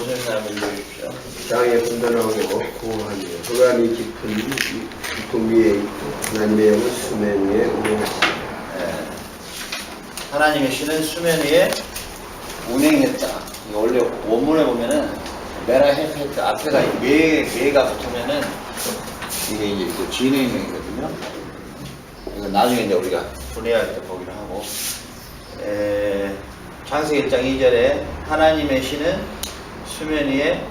오시는 사람을 읽어주십시오. 땅에 분단하고 공허하며 흑암이 깊은 깊은 위에 있고 하나님의 영은 수면 위에 운행하시다. 하나님의 신은 수면 위에 운행했다. 이거 원래 원문에 보면은 메라헬페트 앞에가 메가 붙으면은 이게 이제 그 진행형이거든요. 이거 나중에 이제 우리가 분해할 때 보기로 하고. 창세기 1장 2절에 하나님의 신은 수면 위에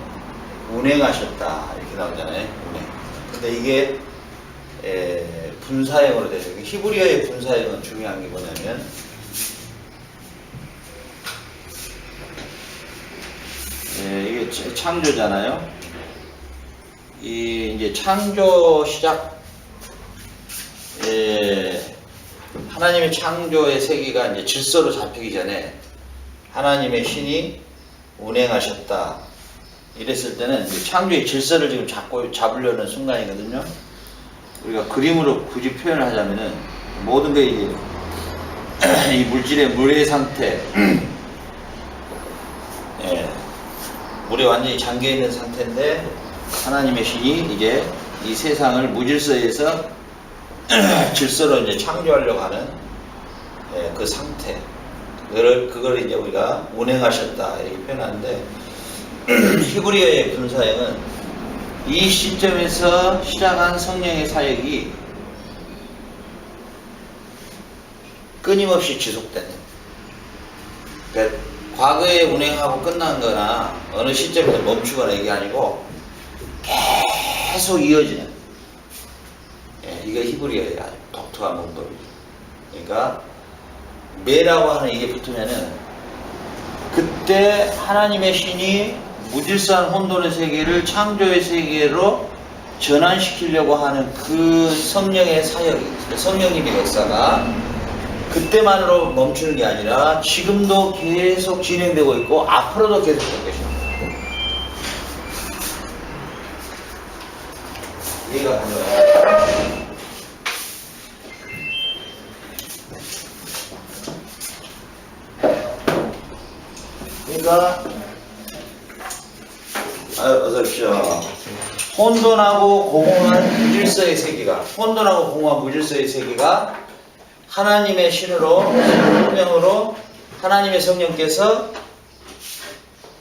운행하셨다 이렇게 나오잖아요. 운행. 근데 이게 분사형으로 되죠. 히브리어의 분사형은 중요한 게 뭐냐면 이게 창조잖아요. 이 이제 창조 시작 하나님의 창조의 세계가 이제 질서로 잡히기 전에 하나님의 신이 운행하셨다 이랬을 때는 이제 창조의 질서를 지금 잡으려는 순간이거든요. 우리가 그림으로 굳이 표현을 하자면은 모든 게 이제 이 물질의 물의 상태, 물에 완전히 잠겨 있는 상태인데 하나님의 신이 이제 이 세상을 무질서에서 질서로 이제 창조하려고 하는 그 상태, 그걸 이제 우리가 운행하셨다 이렇게 표현하는데 히브리어의 분사형은 이 시점에서 시작한 성령의 사역이 끊임없이 지속되는, 그러니까 과거에 운행하고 끝난 거나 어느 시점에서 멈추거나 이게 아니고 계속 이어지는, 이게 히브리어의 아주 독특한 문법이죠. 그러니까 메라고 하는 이게 붙으면은 그때 하나님의 신이 무질서한 혼돈의 세계를 창조의 세계로 전환시키려고 하는 그 성령의 사역이, 성령님의 역사가 그때만으로 멈추는 게 아니라 지금도 계속 진행되고 있고 앞으로도 계속 될 것입니다. 이해가 가능해요. 그러니까 어서 오십시오. 혼돈하고 공허한 무질서의 세계가, 혼돈하고 공허한 무질서의 세계가 하나님의 신으로, 성령으로 하나님의 성령께서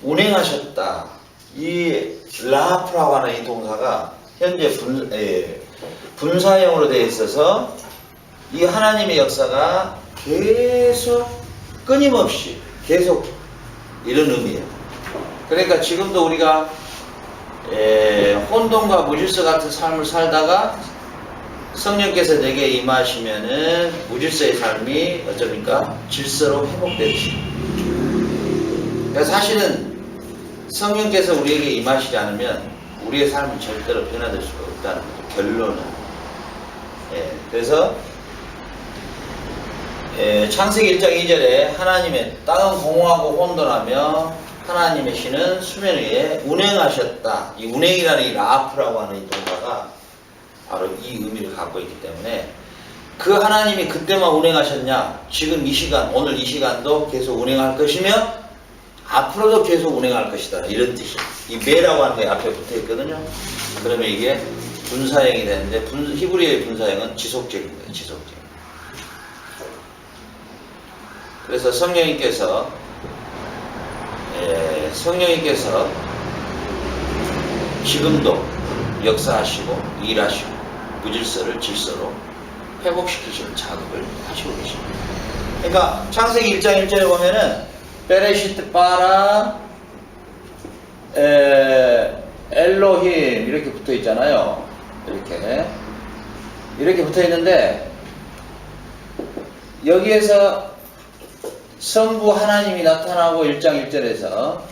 운행하셨다. 이 라프라고 하는 이 동사가 현재 분사형으로 되어 있어서 이 하나님의 역사가 계속 끊임없이 계속 이런 의미예요. 그러니까 지금도 우리가 혼돈과 무질서 같은 삶을 살다가 성령께서 내게 임하시면은 무질서의 삶이 어쩌니까 질서로 회복되듯이. 그러니까 사실은 성령께서 우리에게 임하시지 않으면 우리의 삶은 절대로 변화될 수가 없다는 거죠. 결론은. 그래서 창세기 1장 2절에 하나님의 땅은 공허하고 혼돈하며 하나님의 신은 수면 위에 운행하셨다. 이 운행이라는 이 라프라고 하는 이 동사가 바로 이 의미를 갖고 있기 때문에 그 하나님이 그때만 운행하셨냐? 지금 이 시간, 오늘 이 시간도 계속 운행할 것이며 앞으로도 계속 운행할 것이다. 이런 뜻이에요. 이 메라고 하는 게 앞에 붙어 있거든요. 그러면 이게 분사형이 되는데 히브리어의 분사형은 지속적인 거예요. 지속적. 그래서 성령님께서 지금도 역사하시고 일하시고 무질서를 질서로 회복시키시는 작업을 하시고 계십니다. 그러니까 창세기 1장 1절에 보면은 베레시트 바라 엘로힘 이렇게 붙어 있잖아요. 이렇게 붙어 있는데 여기에서 성부 하나님이 나타나고 1장 1절에서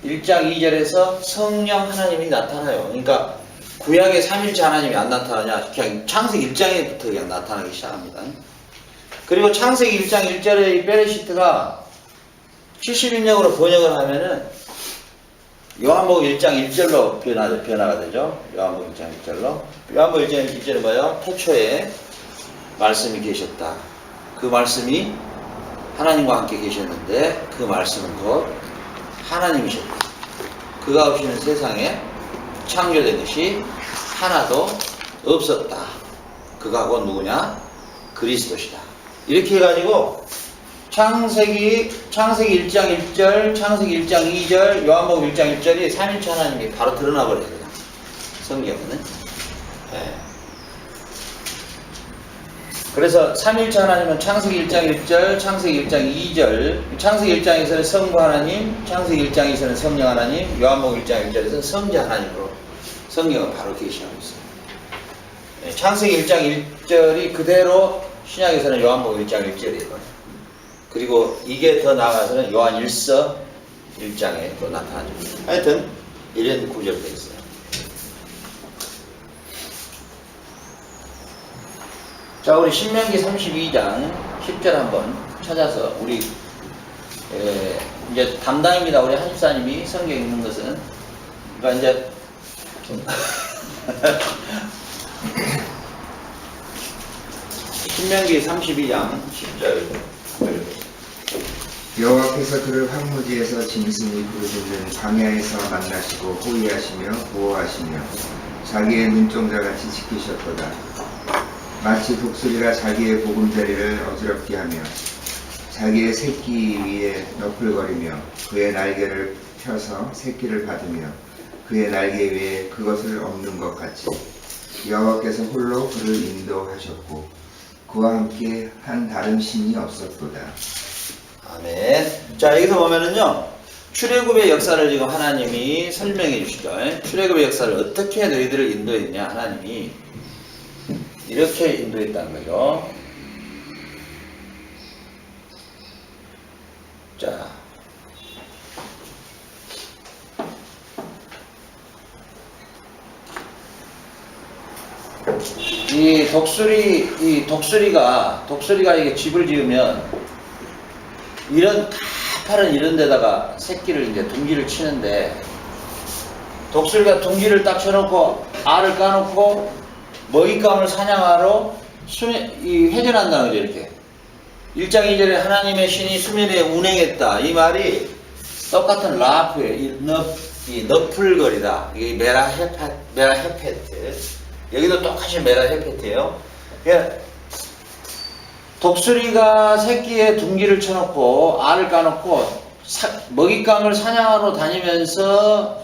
1장 2절에서 성령 하나님이 나타나요. 그러니까 구약의 삼일체 하나님이 안 나타나냐? 그냥 창세기 1장에부터 그냥 나타나기 시작합니다. 그리고 창세기 1장 1절의 이 베레시트가 70인역으로 번역을 하면은 요한복음 1장 1절로 변화가 되죠. 요한복음 1장 1절로. 요한복음 1장 1절은 뭐예요? 태초에 말씀이 계셨다. 그 말씀이 하나님과 함께 계셨는데 그 말씀은 곧 하나님이셨다. 그가 없이는 세상에 창조된 것이 하나도 없었다. 그가 곧 누구냐? 그리스도시다. 이렇게 해가지고 창세기 1장 1절, 창세기 1장 2절, 요한복음 1장 1절이 삼일체 하나님이 바로 드러나 버려요. 성경은. 네. 그래서 삼일체 하나님은 창세기 1장 1절, 창세기 1장 2절, 창세기 1장에서는 성부 하나님, 창세기 1장에서는 성령 하나님, 요한복음 1장 1절에서는 성자 하나님으로 성경을 바로 계시하고 있어요. 네, 창세기 1장 1절이 그대로 신약에서는 요한복음 1장 1절이에요. 그리고 이게 더 나아가서는 요한 1서 1장에 또 나타나죠. 하여튼 이런 구절이 되어 있어요. 자, 우리 신명기 32장 10절 한번 찾아서 우리 이제 담당입니다. 우리 한집사님이 성경 읽는 것은. 그러니까 이제 신명기 32장 10절. 여호와께서 그를 황무지에서 짐승이 부르짖는 광야에서 만나시고 호위하시며 보호하시며 자기의 눈동자같이 지키셨도다. 마치 독수리가 자기의 보금자리를 어지럽게 하며 자기의 새끼 위에 너풀거리며 그의 날개를 펴서 새끼를 받으며 그의 날개 위에 그것을 엎는 것 같이 여호와께서 홀로 그를 인도하셨고 그와 함께 한 다른 신이 없었도다. 아멘. 자, 여기서 보면은요, 출애굽의 역사를 지금 하나님이 설명해 주시죠. 출애굽의 역사를 어떻게 너희들을 인도했냐, 하나님이 이렇게 인도했다는 거죠. 자, 이 독수리가 이게 집을 지으면 이런 가파른 이런 데다가 새끼를 이제 둥지를 치는데, 독수리가 둥지를 딱 쳐놓고 알을 까놓고 먹잇감을 사냥하러 회전한다는 거죠. 이렇게 1장 2절에 하나님의 신이 수면에 운행했다, 이 말이 똑같은 라프에 이 너풀거리다. 이게 메라헤페트. 여기도 똑같이 메라헤페트예요. 독수리가 새끼에 둥지를 쳐놓고 알을 까놓고 먹잇감을 사냥하러 다니면서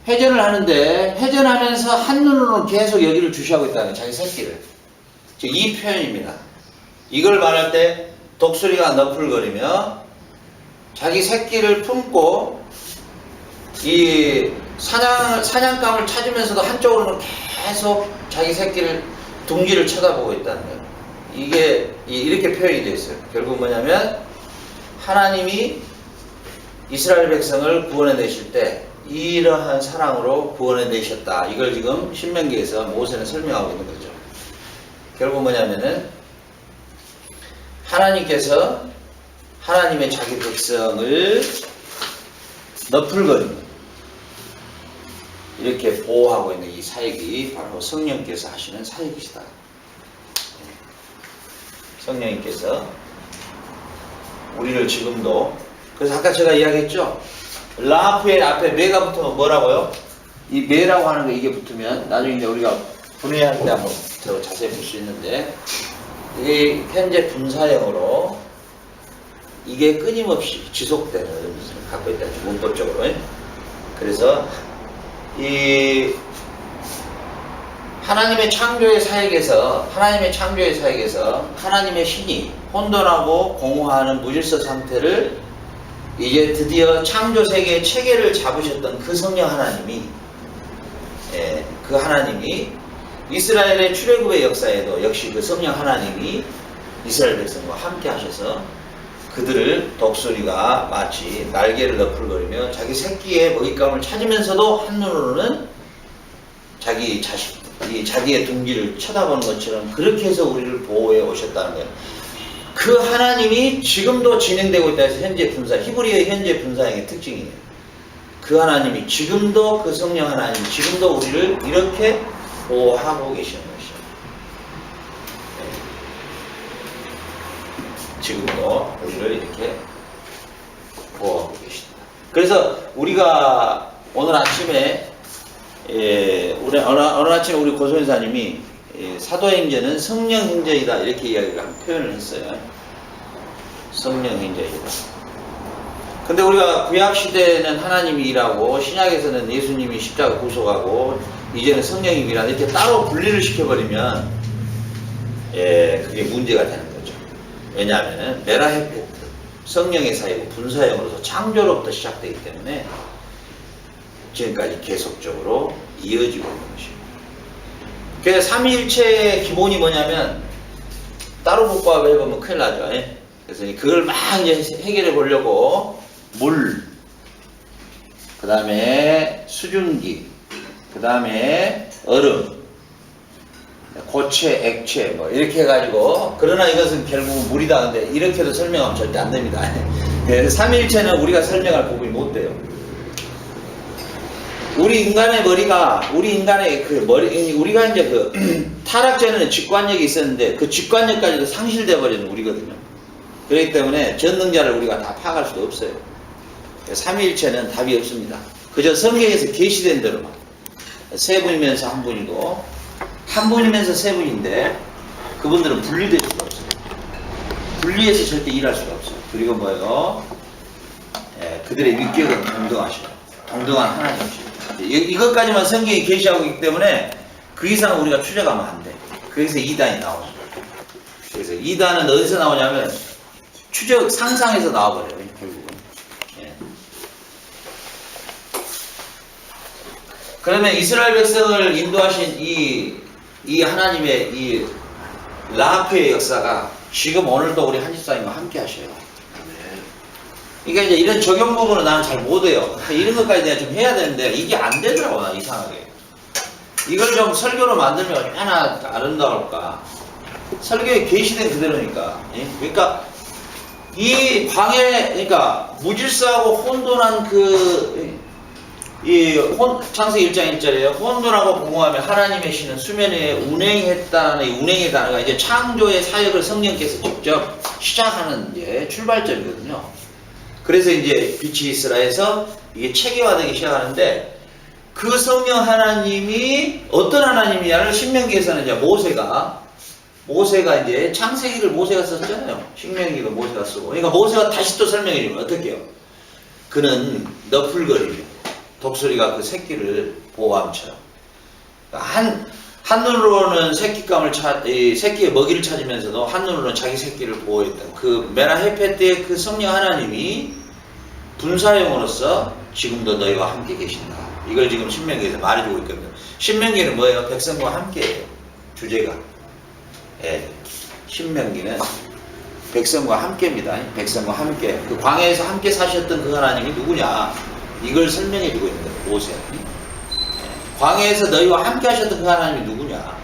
회전을 하는데, 회전하면서 한눈으로는 계속 여기를 주시하고 있다는 거예요. 자기 새끼를. 즉 이 표현입니다. 이걸 말할 때 독수리가 너풀거리며 자기 새끼를 품고 이 사냥감을 찾으면서도 한쪽으로는 계속 자기 새끼를 둥지를 쳐다보고 있다는 거예요. 이게 이렇게 표현이 되어 있어요. 결국 뭐냐면 하나님이 이스라엘 백성을 구원해 내실 때 이러한 사랑으로 구원해 내셨다. 이걸 지금 신명기에서 모세는 설명하고 있는 거죠. 결국 뭐냐면은 하나님께서 하나님의 자기 백성을 너풀거리는 이렇게 보호하고 있는 이 사역이 바로 성령께서 하시는 사역이시다. 성령님께서 우리를 지금도, 그래서 아까 제가 이야기했죠. 라프의 앞에 메가 붙으면 뭐라고요? 이 메라고 하는 거 이게 붙으면 나중에 이제 우리가 분해할 때 한번 더 자세히 볼 수 있는데, 이게 현재 분사형으로 이게 끊임없이 지속되는 의미를 갖고 있다. 문법적으로. 그래서 이 하나님의 창조의 사역에서 하나님의 신이 혼돈하고 공허하는 무질서 상태를 이제 드디어 창조 세계의 체계를 잡으셨던 그 성령 하나님이, 그 하나님이 이스라엘의 출애굽의 역사에도 역시 그 성령 하나님이 이스라엘 백성과 함께 하셔서 그들을 독수리가 마치 날개를 너풀거리며 자기 새끼의 먹잇감을 찾으면서도 한눈으로는 자기의 둥지를 쳐다보는 것처럼 그렇게 해서 우리를 보호해 오셨다는 거예요. 그 하나님이 지금도 진행되고 있다 해서 현재 분사, 히브리의 현재 분사형의 특징이에요. 그 하나님이 지금도, 그 성령 하나님 지금도 우리를 이렇게 보호하고 계시는 것이죠. 지금도 우리를 이렇게 보호하고 계십니다. 그래서 우리가 오늘 아침에 우리 어느 아침에 우리 고선사님이 사도행전은 성령행전이다 이렇게 이야기를 표현을 했어요. 성령행전이다. 근데 우리가 구약시대는 하나님이 일하고 신약에서는 예수님이 십자가 구속하고 이제는 성령이 일하다 이렇게 따로 분리를 시켜버리면 그게 문제가 되는 거죠. 왜냐하면 메라헤페트 성령의 사이고 분사형으로서 창조로부터 시작되기 때문에 지금까지 계속적으로 이어지고 있는 것입니다. 그래서 삼위일체의 기본이 뭐냐면 따로 복잡을 해보면 큰일 나죠. 그래서 그걸 막 이제 해결해 보려고 물, 그 다음에 수증기, 그 다음에 얼음, 고체, 액체 뭐 이렇게 해가지고 그러나 이것은 결국 물이다. 근데 이렇게도 설명하면 절대 안 됩니다. 삼위일체는 우리가 설명할 부분이 못 돼요. 우리 인간의 머리가 우리가 이제 그 타락전에는 직관력이 있었는데 그 직관력까지도 상실돼 버리는 우리거든요. 그렇기 때문에 전능자를 우리가 다 파악할 수도 없어요. 삼위일체는 답이 없습니다. 그저 성경에서 계시된 대로만 세 분이면서 한 분이고 한 분이면서 세 분인데 그분들은 분리될 수가 없어요. 분리해서 절대 일할 수가 없어요. 그리고 뭐예요? 그들의 위격은 동등하시고 동등한 하나님이시고 이것까지만 성경이 계시하고 있기 때문에 그 이상은 우리가 추적하면 안 돼. 그래서 이단이 나오죠. 그래서 이단은 어디서 나오냐면 추적 상상에서 나와버려요. 결국은. 그러면 이스라엘 백성을 인도하신 이 하나님의 이 라하프의 역사가 지금 오늘도 우리 한집사님과 함께 하셔요. 그러니까 이제 이런 적용 부분은 나는 잘 못해요. 이런 것까지 내가 좀 해야 되는데 이게 안 되더라고, 나 이상하게. 이걸 좀 설교로 만들면 얼마나 아름다울까. 설교에 계시된 그대로니까. 그러니까 이 광해, 그러니까 무질서하고 혼돈한 창세기 1장 1절에요. 혼돈하고 공허하며 하나님의 신은 수면 위에 운행했다는 이 운행의 단어가 이제 창조의 사역을 성령께서 직접 시작하는 이제 출발점이거든요. 그래서 이제 빛이 있으라 해서 이게 체계화되기 시작하는데 그 성령 하나님이 어떤 하나님이냐를 신명기에서는 이제 모세가 이제 창세기를 모세가 썼잖아요. 신명기도 모세가 쓰고. 그러니까 모세가 다시 또 설명해 주면 어떻게 해요? 그는 너풀거리며 독수리가 그 새끼를 보호함처럼 한눈으로는 새끼의 먹이를 찾으면서도 한눈으로는 자기 새끼를 보호했던 그 메라헤페트의 그 성령 하나님이 분사형으로서 지금도 너희와 함께 계신다. 이걸 지금 신명기에서 말해주고 있거든요. 신명기는 뭐예요? 백성과 함께예요. 주제가. 신명기는 백성과 함께입니다. 백성과 함께. 그 광야에서 함께 사셨던 그 하나님이 누구냐? 이걸 설명해주고 있는 거예요. 모세. 광야에서 너희와 함께 하셨던 그 하나님이 누구냐?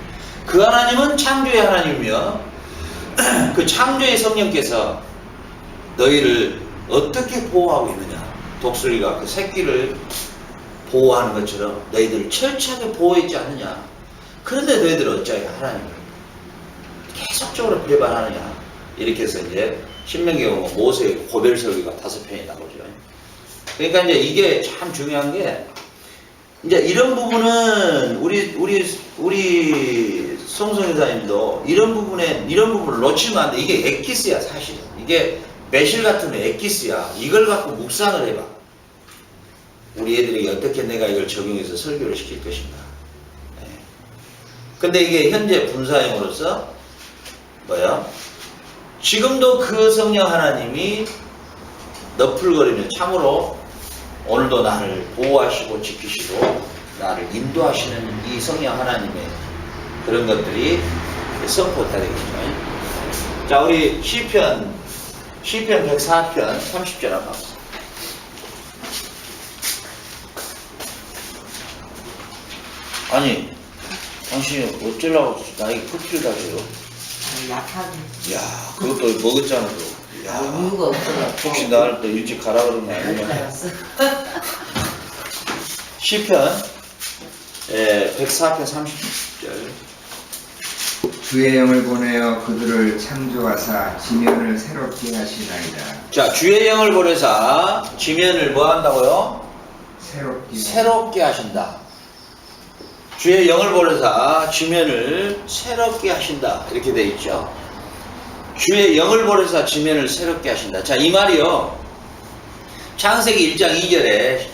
그 하나님은 창조의 하나님이며 그 창조의 성령께서 너희를 어떻게 보호하고 있느냐? 독수리가 그 새끼를 보호하는 것처럼 너희들을 철저하게 보호했지 않느냐? 그런데 너희들은 어찌하여 하나님을 계속적으로 배반하느냐? 이렇게 해서 이제 신명기에 보면 모세의 고별 설교가 5편이 나오죠. 그러니까 이제 이게 참 중요한 게 이제 이런 부분은 우리 송성유사님도 이런 부분을 놓치면 안 돼. 이게 엑기스야 사실. 이게 매실 같으면 엑기스야. 이걸 갖고 묵상을 해봐. 우리 애들에게 어떻게 내가 이걸 적용해서 설교를 시킬 것인가. 근데 이게 현재 분사형으로서 뭐야? 지금도 그 성령 하나님이 너풀거리며 참으로 오늘도 나를 보호하시고 지키시고 나를 인도하시는 이 성령 하나님의 그런 것들이 선포가 되겠죠. 자, 우리 시편 104편 30절 한번 봅시다. 아니, 당신이 어쩌려고 나에게 커피를 다 줘요? 약하게. 야, 그것도 먹었잖아, 또. 야, 이유가 없어. 혹시 나를 또 일찍 가라 그런 거 못 아니야? 알았어. 시편 104편 30절 주의 영을 보내어 그들을 창조하사 지면을 새롭게 하시나이다. 자, 주의 영을 보내사 지면을 뭐 한다고요? 새롭게 하신다. 주의 영을 보내사 지면을 새롭게 하신다. 이렇게 돼 있죠. 주의 영을 보내사 지면을 새롭게 하신다. 자, 이 말이요. 창세기 1장 2절에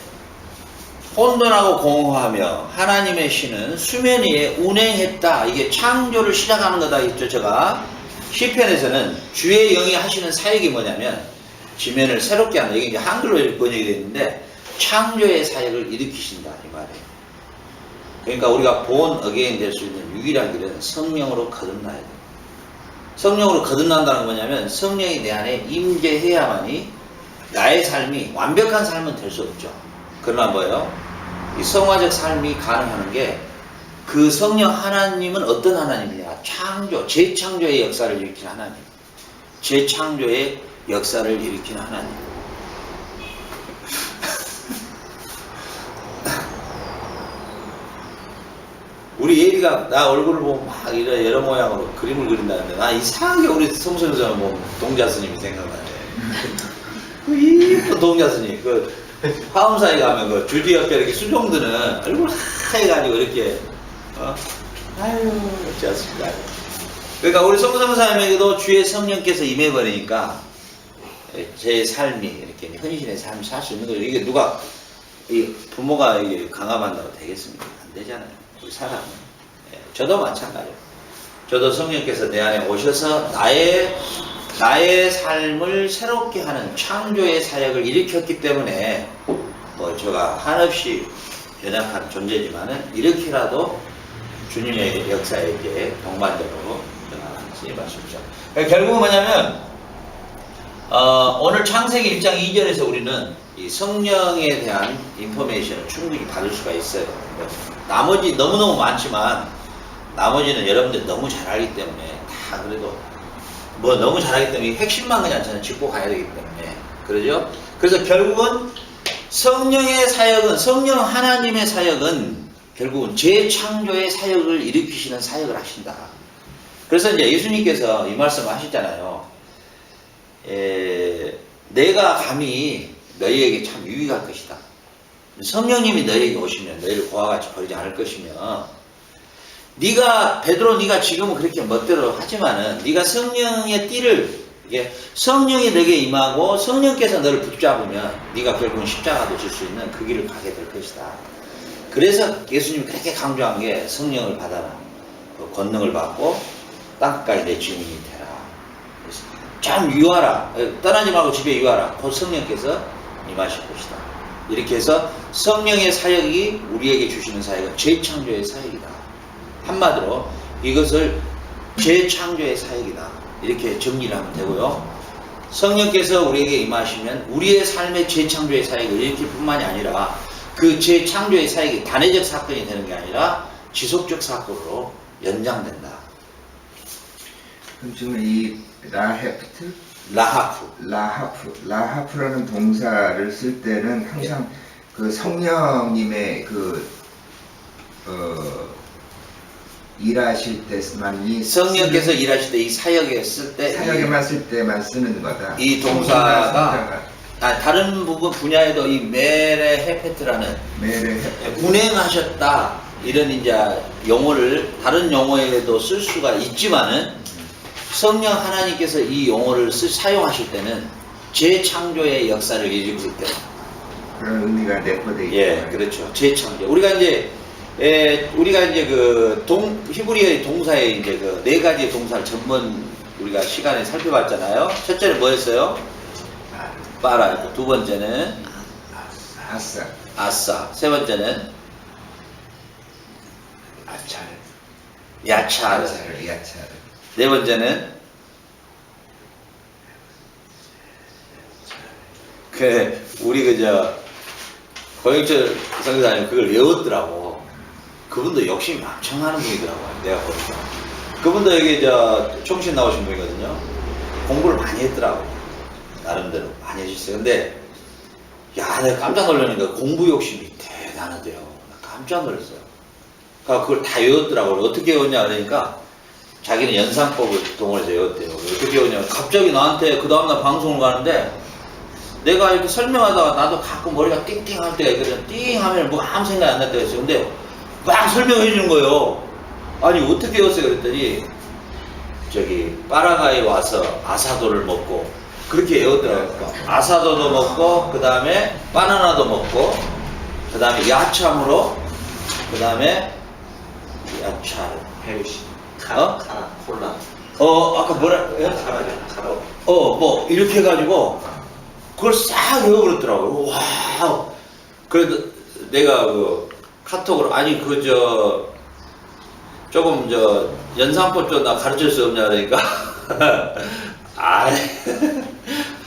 혼돈하고 공허하며 하나님의 신은 수면 위에 운행했다. 이게 창조를 시작하는 거다 했죠, 제가. 시편에서는 주의 영이 하시는 사역이 뭐냐면 지면을 새롭게 한다. 이게 이제 한글로 이렇게 번역이 되어 있는데 창조의 사역을 일으키신다 이 말이에요. 그러니까 우리가 본 어게인 될 수 있는 유일한 길은 성령으로 거듭나야 돼요. 성령으로 거듭난다는 건 뭐냐면 성령이 내 안에 임재해야만이 나의 삶이 완벽한 삶은 될 수 없죠. 그러나 뭐예요? 이 성화적 삶이 가능한 게 그 성령 하나님은 어떤 하나님이냐? 창조, 재창조의 역사를 일으키는 하나님. 재창조의 역사를 일으키는 하나님. 우리 예리가 나 얼굴을 보면 막 이런 여러 모양으로 그림을 그린다는데 나 이상하게 우리 성소에서 보면 동자 스님이 생각나네. 그 이쁜 동자 스님, 그 화엄사에 가면 그 주디 옆에 이렇게 수종드는 얼굴 하얘가지고 이렇게 아유 어찌하십니까. 그러니까 우리 성삼사님에게도 주의 성령께서 임해버리니까 제 삶이 이렇게 헌신의 삶을 살 수 있는 거죠. 이게 누가 이 부모가 이게 강압한다고 되겠습니까? 안 되잖아요. 우리 사람은. 저도 마찬가지예요. 저도 성령께서 내 안에 오셔서 나의 삶을 새롭게 하는 창조의 사역을 일으켰기 때문에 뭐 제가 한없이 연약한 존재지만은 이렇게라도 주님의 역사에 이제 동반적으로 쓰임할 수 있죠. 결국은 뭐냐면 오늘 창세기 1장 2절에서 우리는 이 성령에 대한 인포메이션을 충분히 받을 수가 있어요. 나머지 너무너무 많지만 나머지는 여러분들 너무 잘 알기 때문에 다 그래도 뭐 너무 잘하기 때문에 핵심만 그냥 저는 짚고 가야 되기 때문에 그러죠. 그래서 결국은 성령의 사역은 성령 하나님의 사역은 결국은 재창조의 사역을 일으키시는 사역을 하신다. 그래서 이제 예수님께서 이 말씀을 하시잖아요. 내가 감히 너희에게 참 유익할 것이다. 성령님이 너희에게 오시면 너희를 고와 같이 버리지 않을 것이며 네가 베드로 네가 지금은 그렇게 멋대로 하지만은 네가 성령의 띠를 성령이 너에게 임하고 성령께서 너를 붙잡으면 네가 결국은 십자가도 질 수 있는 그 길을 가게 될 것이다. 그래서 예수님이 그렇게 강조한 게 성령을 받아라. 그 권능을 받고 땅끝까지 내 주인이 되라. 참 유하라. 떠나지 말고 집에 유하라. 곧 성령께서 임하실 것이다. 이렇게 해서 성령의 사역이 우리에게 주시는 사역은 재창조의 사역이다. 한마디로 이것을 재창조의 사역이다. 이렇게 정리를 하면 되고요. 성령께서 우리에게 임하시면 우리의 삶의 재창조의 사역을 일으킬 뿐만이 아니라 그 재창조의 사역이 단회적 사건이 되는 게 아니라 지속적 사건으로 연장된다. 그럼 지금 이 라하프라는 동사를 쓸 때는 항상 그 성령님의 일하실 때만이 성령께서 일하실 때 이 사역에 쓸 때 사역에만 쓸 때만 쓰는 거다. 이 동사가 다른 부분 분야에도 이 메레 헤페트라는 운행하셨다 이런 이제 용어를 다른 용어에도 쓸 수가 있지만은 성령 하나님께서 이 용어를 사용하실 때는 재창조의 역사를 일으킬 때 그런 의미가 내포되어 있다. 예, 그렇죠. 재창조. 우리가 이제 그 히브리어의 동사에 이제 그 네 가지의 동사를 전번 우리가 시간에 살펴봤잖아요. 첫째는 뭐였어요? 빠라. 두 번째는 아싸. 세 번째는 야차르. 네 번째는 우리 고영철 성교사님 그걸 외웠더라고. 그분도 욕심이 왕창하는 분이더라고요. 내가 보니까. 그분도 여기 총신 나오신 분이거든요. 공부를 많이 했더라고. 나름대로 많이 해주셨어요. 근데 야, 내가 깜짝 놀라니까 공부 욕심이 대단하대요. 깜짝 놀랐어요. 그러니까 그걸 다 외웠더라고요. 어떻게 외웠냐 그러니까 자기는 연산법을 동원해서 외웠대요. 어떻게 외우냐면 갑자기 나한테 그 다음날 방송을 가는데 내가 이렇게 설명하다가 나도 가끔 머리가 띵띵할 때가 있거든. 띵 하면 뭐 아무 생각이 안 날 때가 있어요. 근데 막 설명해 주는 거예요. 아니 어떻게 외웠어요? 그랬더니 저기 파라과이에 와서 아사도를 먹고 그렇게 외웠더라고요. 아사도도 먹고 그 다음에 바나나도 먹고 그 다음에 야참으로 그 다음에 야차를 헬시. 어? 카라, 콜라. 아까 뭐라 카라. 뭐 이렇게 해가지고 그걸 싹 외워버렸더라고요. 와우. 그래도 내가 그 카톡으로 아니 조금 연산법 좀 나 가르칠 수 없냐 그러니까 아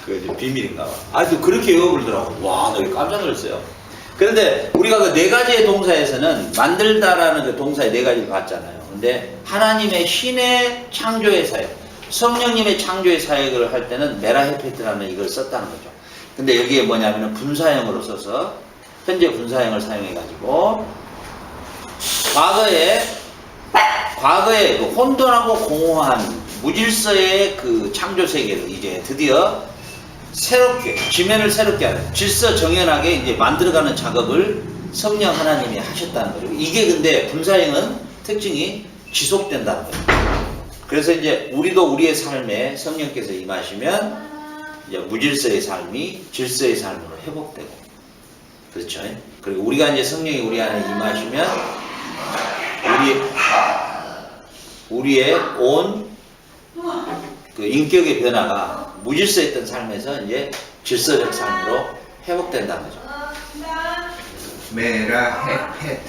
그 비밀인가 봐. 또 그렇게 외워버리더라고. 와, 나 깜짝 놀랐어요. 그런데 우리가 그 네 가지의 동사에서는 만들다라는 그 동사의 네 가지를 봤잖아요. 근데 하나님의 신의 창조의 사역, 성령님의 창조의 사역을 할 때는 메라헤페트라는 이걸 썼다는 거죠. 근데 여기에 뭐냐면은 분사형으로 써서 현재 분사형을 사용해가지고 과거에 그 혼돈하고 공허한 무질서의 그 창조 세계를 이제 드디어 새롭게 지면을 새롭게 하는 질서 정연하게 이제 만들어가는 작업을 성령 하나님이 하셨다는 거죠. 이게 근데 분사형은 특징이 지속된다는 거죠. 그래서 이제 우리도 우리의 삶에 성령께서 임하시면 이제 무질서의 삶이 질서의 삶으로 회복되고 그렇죠. 그리고 우리가 이제 성령이 우리 안에 임하시면 우리의 온 그 인격의 변화가 무질서했던 삶에서 이제 질서적 삶으로 회복된다는 거죠.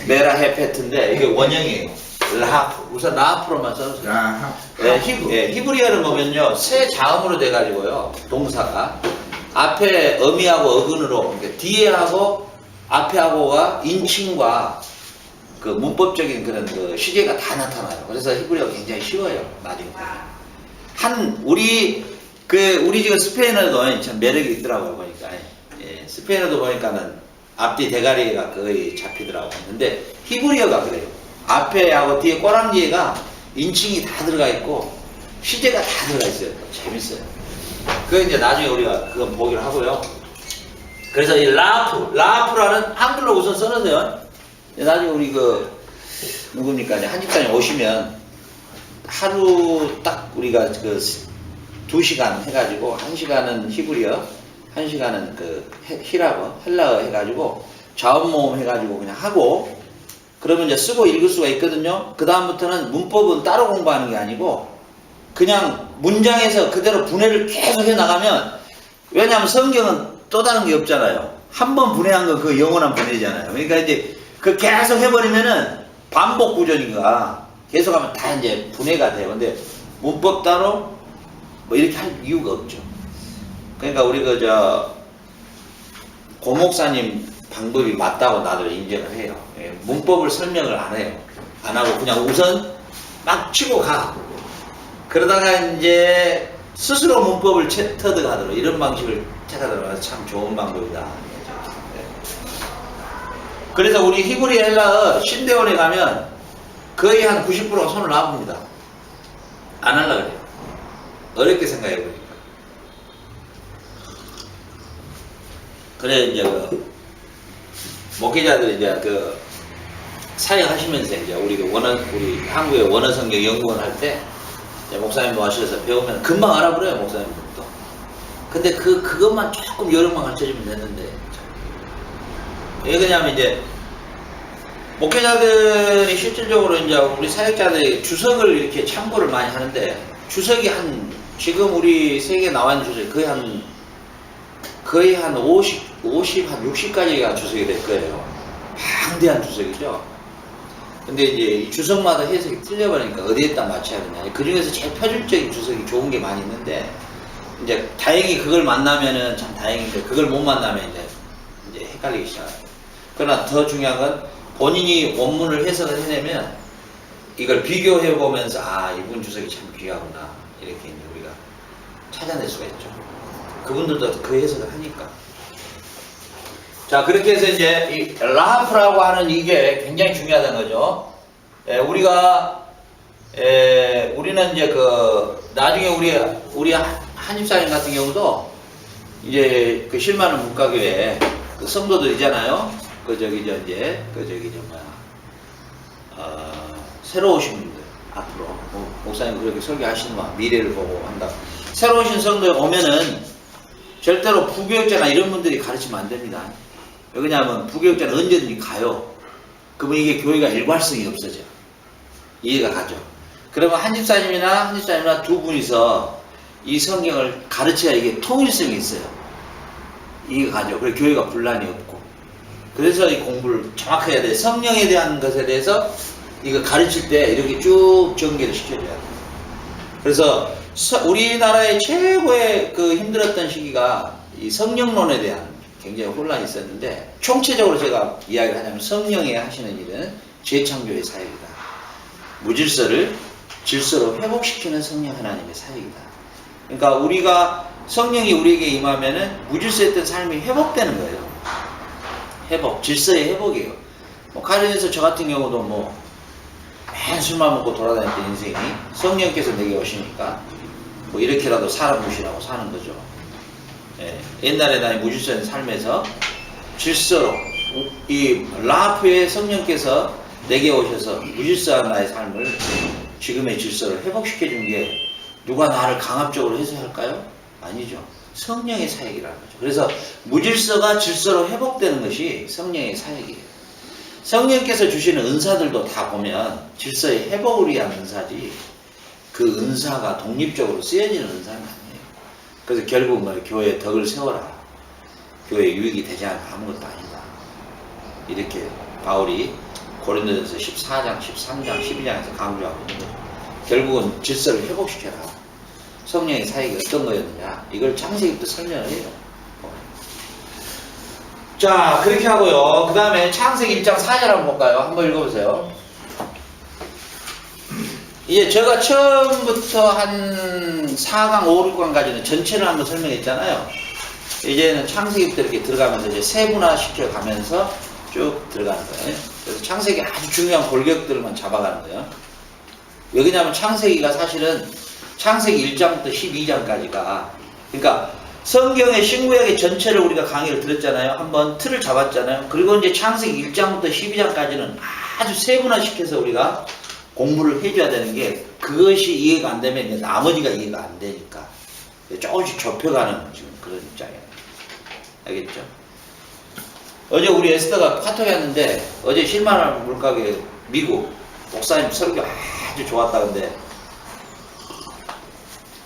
메라헤페트인데 이게 원형이에요. 라하프. 우선 라하프로만 써주세요. 라하프. 히브리어를 보면요 세 자음으로 돼가지고요 동사가 앞에 어미하고 어근으로 뒤에 하고 앞에 하고가 인칭과 그 문법적인 그런 그 시제가 다 나타나요. 그래서 히브리어가 굉장히 쉬워요. 나중에 우리 지금 스페인어도 참 매력이 있더라고요 보니까. 스페인어도 보니까는 앞뒤 대가리가 거의 잡히더라고요. 근데 히브리어가 그래요. 앞에 하고 뒤에 꼬랑지가 인칭이 다 들어가 있고 시제가 다 들어가 있어요. 재밌어요. 그거 이제 나중에 우리가 그건 보기로 하고요. 그래서 이 라프라는 한글로 우선 써놓으세요. 나중에 우리 누굽니까 이제 한집사님 오시면 하루 딱 우리가 2시간 해가지고 1시간은 히브리어, 1시간은 헬라어 해가지고 자음 모음 해가지고 그냥 하고 그러면 이제 쓰고 읽을 수가 있거든요. 그 다음부터는 문법은 따로 공부하는 게 아니고 그냥 문장에서 그대로 분해를 계속 해 나가면 왜냐하면 성경은 또 다른 게 없잖아요. 한 번 분해한 건 그 영원한 분해잖아요. 그러니까 이제 계속 해버리면은 반복 구조니까 계속하면 다 이제 분해가 돼요. 근데 문법 따로 뭐 이렇게 할 이유가 없죠. 그러니까 우리 고 목사님 방법이 맞다고 나도 인정을 해요. 문법을 설명을 안 해요. 안 하고 그냥 우선 막 치고 가. 그러다가 이제 스스로 문법을 터득하도록 이런 방식을 택하도록 참 좋은 방법이다. 그래서 우리 히브리 헬라어 신대원에 가면 거의 한 90%가 손을 놔봅니다. 안 하려고 그래요. 어렵게 생각해 보니까. 그래 이제 목회자들이 이제 사역하시면서 이제 우리 한국의 원어성경 연구원 할 때 목사님 모시셔서 배우면 금방 알아버려요 목사님들도. 근데 그것만 조금 여름만 가르쳐주면 되는데 왜 그러냐면 이제 목회자들이 실질적으로 이제 우리 사역자들이 주석을 이렇게 참고를 많이 하는데 주석이 지금 우리 세계에 나와 있는 주석이 거의 한 60가지가 주석이 될 거예요. 방대한 주석이죠. 근데 이제 이 주석마다 해석이 틀려버리니까 어디에다 맞춰야 되냐. 그 중에서 제일 표준적인 주석이 좋은 게 많이 있는데 이제 다행히 그걸 만나면은 참 다행인데 그걸 못 만나면 이제 헷갈리기 시작해요. 그러나 더 중요한 건 본인이 원문을 해석을 해내면 이걸 비교해 보면서 이분 주석이 참 귀하구나 이렇게 이제 우리가 찾아낼 수가 있죠. 그분들도 그 해석을 하니까. 자, 그렇게 해서 이제 이 라하프라고 하는 이게 굉장히 중요하다는 거죠. 우리가 우리는 이제 나중에 우리 한집사님 같은 경우도 이제 실만한 문과교회 성도들이잖아요. 새로 오신 분들 앞으로 목사님 그렇게 설교하시는 거 미래를 보고 한다. 새로 오신 성도에 오면은 절대로 부교육자나 이런 분들이 가르치면 안 됩니다. 왜냐하면 부교육자는 언제든지 가요. 그러면 이게 교회가 일관성이 없어져. 이해가 가죠. 그러면 한집사님이나 두 분이서 이 성경을 가르쳐야 이게 통일성이 있어요. 이해가 가죠. 그래서 교회가 분란이 없고. 그래서 이 공부를 정확하게 해야 돼. 성령에 대한 것에 대해서 이거 가르칠 때 이렇게 쭉 전개를 시켜줘야 돼. 그래서 우리나라의 최고의 힘들었던 시기가 이 성령론에 대한 굉장히 혼란이 있었는데, 총체적으로 제가 이야기를 하자면 성령이 하시는 일은 재창조의 사역이다. 무질서를 질서로 회복시키는 성령 하나님의 사역이다. 그러니까 우리가 성령이 우리에게 임하면은 무질서했던 삶이 회복되는 거예요. 회복, 질서의 회복이에요. 가정에서 저 같은 경우도 맨 술만 먹고 돌아다녔던 인생이 성령께서 내게 오시니까 이렇게라도 사람 무시하고 사는 거죠. 옛날에 나의 무질서한 삶에서 질서로 이 라프의 성령께서 내게 오셔서 무질서한 나의 삶을 지금의 질서를 회복시켜 준 게 누가 나를 강압적으로 해서 할까요? 아니죠. 성령의 사역이라는 거죠. 그래서 무질서가 질서로 회복되는 것이 성령의 사역이에요. 성령께서 주시는 은사들도 다 보면 질서의 회복을 위한 은사지 그 은사가 독립적으로 쓰여지는 은사는 아니에요. 그래서 결국 교회의 덕을 세워라. 교회의 유익이 되지 않으면 아무것도 아니다. 이렇게 바울이 고린도전서 14장, 13장, 12장에서 강조하고 있는 거죠. 결국은 질서를 회복시켜라. 성령의 사역이 어떤 거였느냐. 이걸 창세기부터 설명을 해요. 자, 그렇게 하고요. 그 다음에 창세기 1장 4절 한번 볼까요? 한번 읽어보세요. 이제 제가 처음부터 한 4강, 5, 6강까지는 전체를 한번 설명했잖아요. 이제는 창세기부터 이렇게 들어가면서 이제 세분화시켜 가면서 쭉 들어가는 거예요. 그래서 창세기 아주 중요한 골격들만 잡아가는 거예요. 왜 그러냐면 창세기가 사실은 창세기 1장부터 12장까지가 그러니까 성경의 신구약의 전체를 우리가 강의를 들었잖아요. 한번 틀을 잡았잖아요. 그리고 이제 창세기 1장부터 12장까지는 아주 세분화시켜서 우리가 공부를 해줘야 되는 게 그것이 이해가 안 되면 이제 나머지가 이해가 안 되니까 조금씩 좁혀가는 지금 그런 입장이에요. 알겠죠? 어제 우리 에스더가 카톡 했는데 어제 실만한 물가게 미국 목사님 설교 아주 좋았다. 근데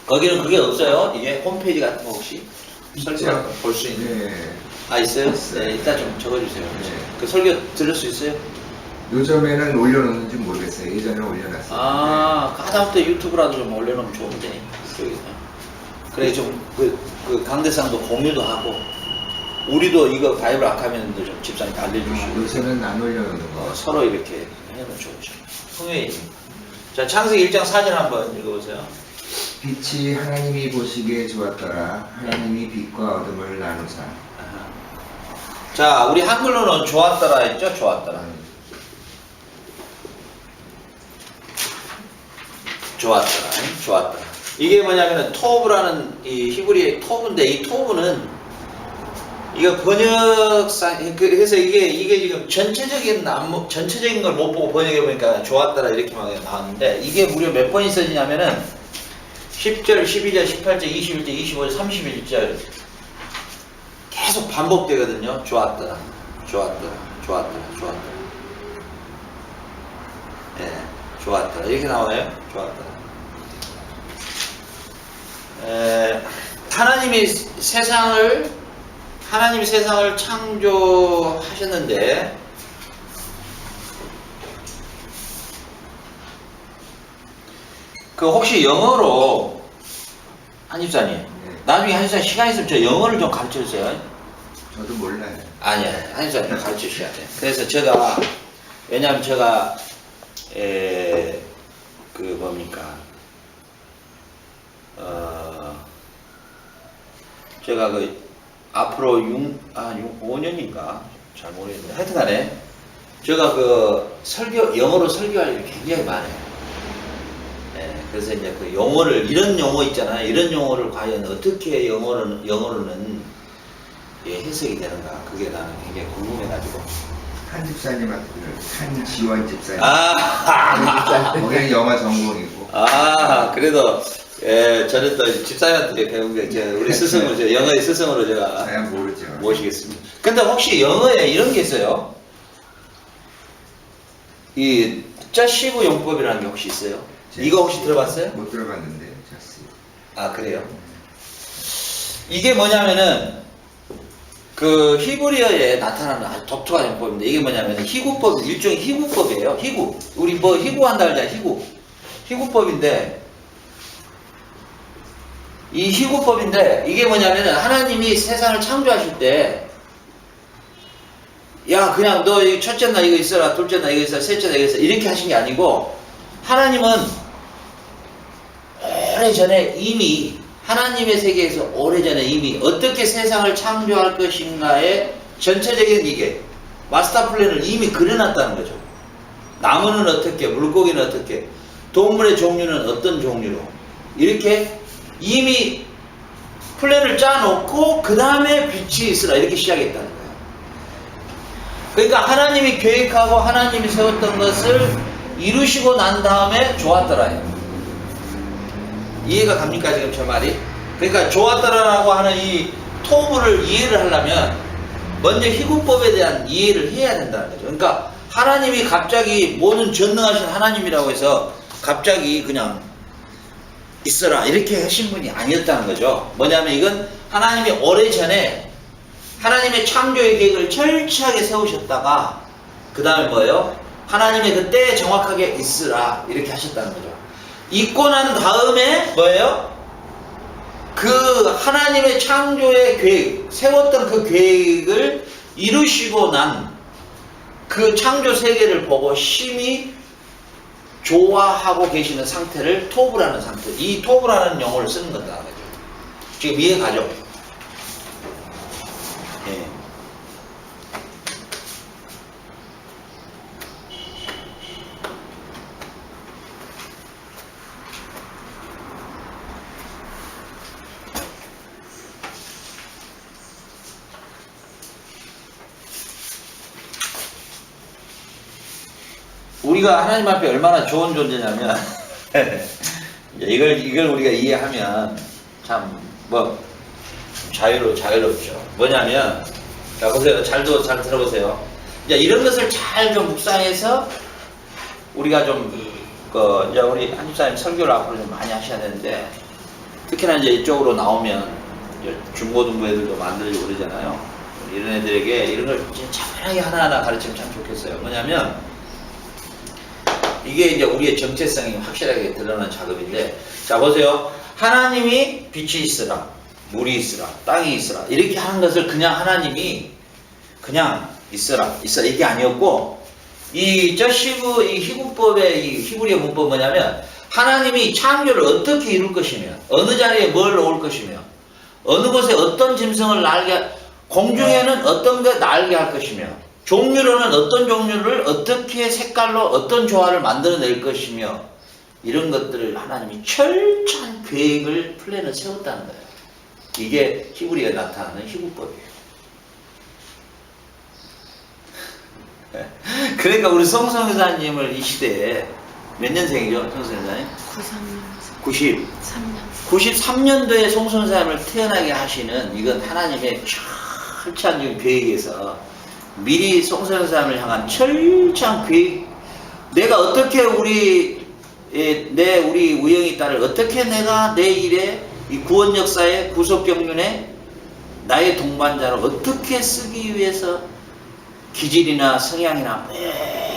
거기는 그게 없어요? 이게 홈페이지 같은 거 혹시 설교 볼 수 있는? 네. 있어요? 네, 일단 좀 적어주세요. 네. 그 설교 들을 수 있어요? 요즘에는 올려놓는지 모르겠어요. 예전에 올려놨어요. 하다못해 유튜브라도 좀 올려놓으면 좋은데. 그래, 좀, 강대상도 공유도 하고, 우리도 이거 바이블 아카면도 좀 집사님께 알려주시고. 요새는 안 올려놓는 거. 서로 이렇게 해놓으면 좋죠. 흥회이지. 자, 창세기 1장 4절 한번 읽어보세요. 빛이 하나님이 보시기에 좋았더라. 하나님이 빛과 어둠을 나누사. 자, 우리 한글로는 좋았더라 했죠? 좋았더라. 좋았더라. 이게 뭐냐면은 토브라는 이 히브리의 토브인데 이 토브는 이거 번역상 그래서 이게 지금 전체적인 걸 못 보고 번역해 보니까 좋았더라 이렇게만 나왔는데 이게 무려 몇 번이 써지냐면은 10절, 12절, 18절, 21절, 25절, 31절 계속 반복되거든요. 좋았더라. 예, 좋았더라. 이렇게 나와요. 좋았더라. 하나님이 세상을 창조하셨는데 그 혹시 영어로 한집사님 나중에 한집사님 시간 있으면 저 영어를 좀 가르쳐 주세요. 저도 몰라요. 아니야, 한집사님 가르쳐 주셔야 돼요. 그래서 제가 왜냐하면 제가 제가 앞으로 5년인가 잘 모르겠는데 하여튼간에 제가 영어로 설교할 일이 굉장히 많아요. 그래서 이제 그 용어를, 이런 용어 있잖아요. 이런 용어를 과연 어떻게 영어로는 해석이 되는가. 그게 나는 굉장히 궁금해가지고. 한 집사님한테 한지원 집사님. 거기는 영어 전공이고. 그래도, 저는 또 집사님한테 배운 게, 우리 스승으로, 영어의 스승으로 제가 잘 모르죠. 모시겠습니다. 근데 혹시 영어에 이런 게 있어요? 이 자시브 용법이라는 게 혹시 있어요? 이거 혹시 들어봤어요? 못 들어봤는데, 자스. 그래요? 이게 뭐냐면은 그 히브리어에 나타나는 아주 독특한 용법인데, 이게 뭐냐면은 희구법, 일종의 희구법이에요. 희구. 우리 뭐 희구한다 그러잖아요. 희구법인데, 이 희구법인데 이게 뭐냐면은 하나님이 세상을 창조하실 때, 야 그냥 너 첫째 날 이거 있어라, 둘째 날 이거 있어라, 셋째 날 이거 있어라, 이렇게 하신 게 아니고, 하나님은 오래전에 이미, 하나님의 세계에서 오래전에 이미 어떻게 세상을 창조할 것인가의 전체적인 이게 마스터 플랜을 이미 그려놨다는 거죠. 나무는 어떻게, 물고기는 어떻게, 동물의 종류는 어떤 종류로, 이렇게 이미 플랜을 짜놓고 그 다음에 빛이 있으라 이렇게 시작했다는 거예요. 그러니까 하나님이 계획하고 하나님이 세웠던 것을 이루시고 난 다음에 좋았더라요. 이해가 갑니까 지금 저 말이? 그러니까 좋았더라라고 하는 이 토부를 이해를 하려면 먼저 희구법에 대한 이해를 해야 된다는 거죠. 그러니까 하나님이 갑자기 모든 전능하신 하나님이라고 해서 갑자기 그냥 있어라 이렇게 하신 분이 아니었다는 거죠. 뭐냐면 이건 하나님이 오래전에 하나님의 창조의 계획을 철저하게 세우셨다가 그 다음에 뭐예요? 하나님의 그 때에 정확하게 있으라 이렇게 하셨다는 거죠. 있고 난 다음에 뭐예요? 그 하나님의 창조의 계획, 세웠던 그 계획을 이루시고 난 그 창조 세계를 보고 심히 좋아하고 계시는 상태를 토브라는 상태, 이 토브라는 용어를 쓰는 거다. 지금 이해가죠? 예. 우리가 하나님 앞에 얼마나 좋은 존재냐면 이걸 우리가 이해하면 참 뭐 자유롭죠. 뭐냐면 자 보세요. 잘 들어보세요. 이제 이런 것을 잘 좀 묵상해서 우리가 좀 이제 우리 한집사님 설교를 앞으로 좀 많이 하셔야 되는데, 특히나 이제 이쪽으로 나오면 이제 중고등부 애들도 만들려고 그러잖아요. 이런 애들에게 이런 걸 차분하게 하나하나 가르치면 참 좋겠어요. 뭐냐면 이게 이제 우리의 정체성이 확실하게 드러나는 작업인데, 자 보세요. 하나님이 빛이 있으라, 물이 있으라, 땅이 있으라 이렇게 하는 것을 그냥 하나님이 그냥 있어라 이게 아니었고, 이 저시브 이 희구법의 이 히브리어 문법 뭐냐면 하나님이 창조를 어떻게 이룰 것이며, 어느 자리에 뭘 놓을 것이며, 어느 곳에 어떤 짐승을 날게, 공중에는 어떤 게 날게 할 것이며, 종류로는 어떤 종류를 어떻게 색깔로 어떤 조화를 만들어낼 것이며, 이런 것들을 하나님이 철저한 계획을 플랜을 세웠다는 거예요. 이게 히브리어에 나타나는 희구법이에요. 그러니까 우리 성성여사님을 이 시대에 몇 년생이죠? 성성여사님? 93년도에 성성여사님을 태어나게 하시는 이건 하나님의 철저한 계획에서 미리 성성여사님을 향한 철저한 계획, 내가 어떻게 우리 우영이 딸을 어떻게 내가 내 일에 이 구원 역사의 구속 경륜에 나의 동반자로 어떻게 쓰기 위해서 기질이나 성향이나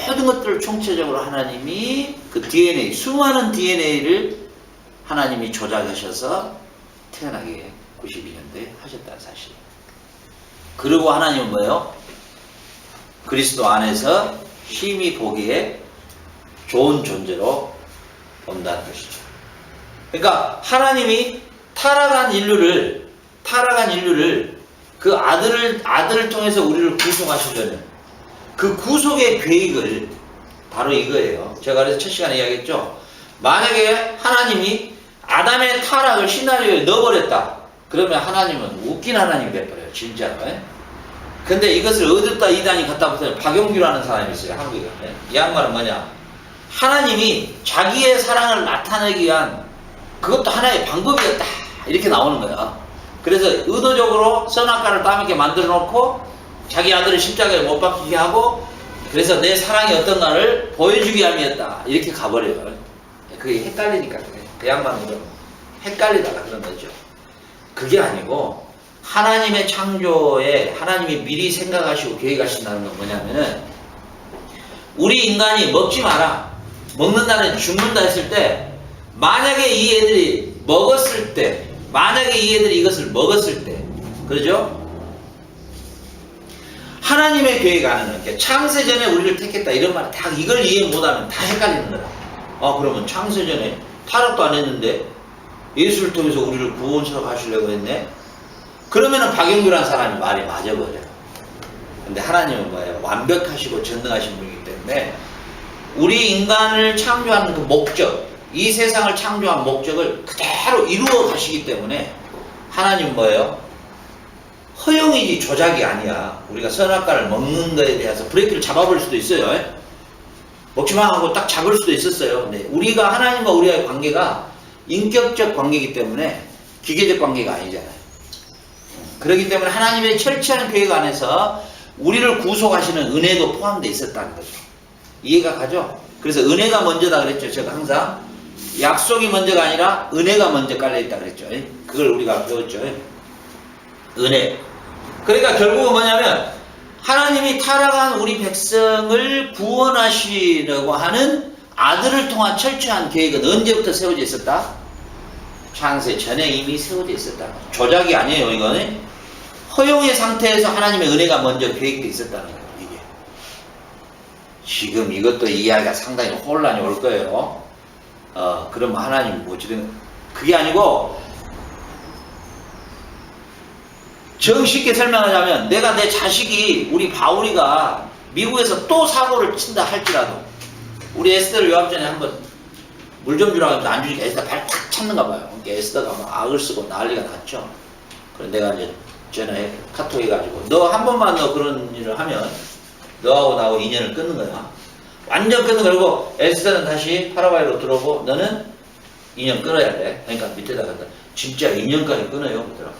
모든 것들을 총체적으로 하나님이 그 DNA, 수많은 DNA를 하나님이 조작하셔서 태어나게 92년도에 하셨다는 사실. 그리고 하나님은 뭐예요? 그리스도 안에서 힘이 보기에 좋은 존재로 본다는 것이죠. 그러니까 하나님이 타락한 인류를 그 아들을 통해서 우리를 구속하시려는 그 구속의 계획을 바로 이거예요. 제가 그래서 첫 시간에 이야기했죠. 만약에 하나님이 아담의 타락을 시나리오에 넣어버렸다. 그러면 하나님은 웃긴 하나님이 돼버려요. 진짜로. 근데 이것을 어디다 이단이 갖다 붙여요. 박용규라는 사람이 있어요. 한국에. 이 양반은 뭐냐. 하나님이 자기의 사랑을 나타내기 위한 그것도 하나의 방법이었다. 이렇게 나오는 거야. 그래서 의도적으로 선악과를 따먹게 만들어 놓고 자기 아들을 십자가에 못 박히게 하고 그래서 내 사랑이 어떤가를 보여주기 위함이었다. 이렇게 가버려요. 그게 헷갈리니까 그래. 그 양반은 좀 헷갈리다가 그런 거죠. 그게 아니고 하나님의 창조에 하나님이 미리 생각하시고 계획하신다는 건 뭐냐면은 우리 인간이 먹지 마라. 먹는다는 죽는다 했을 때 만약에 이 애들이 먹었을 때 만약에 이 애들이 이것을 먹었을 때 그러죠? 하나님의 계획 안에는 이렇게 창세전에 우리를 택했다 이런 말 다 이걸 이해 못하면 다 헷갈리는 거라. 그러면 창세전에 타락도 안 했는데 예수를 통해서 우리를 구원처럼 하시려고 했네. 그러면은 박영규라는 사람이 말이 맞아버려요. 근데 하나님은 뭐예요? 완벽하시고 전능하신 분이기 때문에 우리 인간을 창조하는 그 목적, 이 세상을 창조한 목적을 그대로 이루어 가시기 때문에 하나님은 뭐예요? 허용이지 조작이 아니야. 우리가 선악과를 먹는 거에 대해서 브레이크를 잡아버릴 수도 있어요. 먹지마 하고 딱 잡을 수도 있었어요. 근데 우리가 하나님과 우리와의 관계가 인격적 관계이기 때문에 기계적 관계가 아니잖아요. 그렇기 때문에 하나님의 철저한 계획 안에서 우리를 구속하시는 은혜도 포함되어 있었다는 거죠. 이해가 가죠? 그래서 은혜가 먼저다 그랬죠. 제가 항상 약속이 먼저가 아니라 은혜가 먼저 깔려있다 그랬죠. 그걸 우리가 배웠죠. 은혜. 그러니까 결국은 뭐냐면 하나님이 타락한 우리 백성을 구원하시려고 하는 아들을 통한 철저한 계획은 언제부터 세워져 있었다? 창세 전에 이미 세워져 있었다. 조작이 아니에요. 이거는 허용의 상태에서 하나님의 은혜가 먼저 계획되어 있었다는 거예요. 이게 지금 이것도 이해하기가 상당히 혼란이 올 거예요. 그러면 하나님 뭐지든 그게 아니고 정쉽게 설명하자면 내가 내 자식이 우리 바울이가 미국에서 또 사고를 친다 할지라도 우리 에스더를 요압 전에 한번 물 좀 주라고 하면서 안 주니까 에스더 발 탁 찼는가 봐요. 그러니까 에스더가 막 악을 쓰고 난리가 났죠. 그래서 내가 이제 전에 카톡 해가지고 너 한 번만 너 그런 일을 하면 너하고 나하고 인연을 끊는 거야. 완전 끊는 거고 에스더는 다시 파라과이로 들어오고 너는 인연 끊어야 돼. 그러니까 밑에다가 진짜 인연까지 끊어요. 그러더라.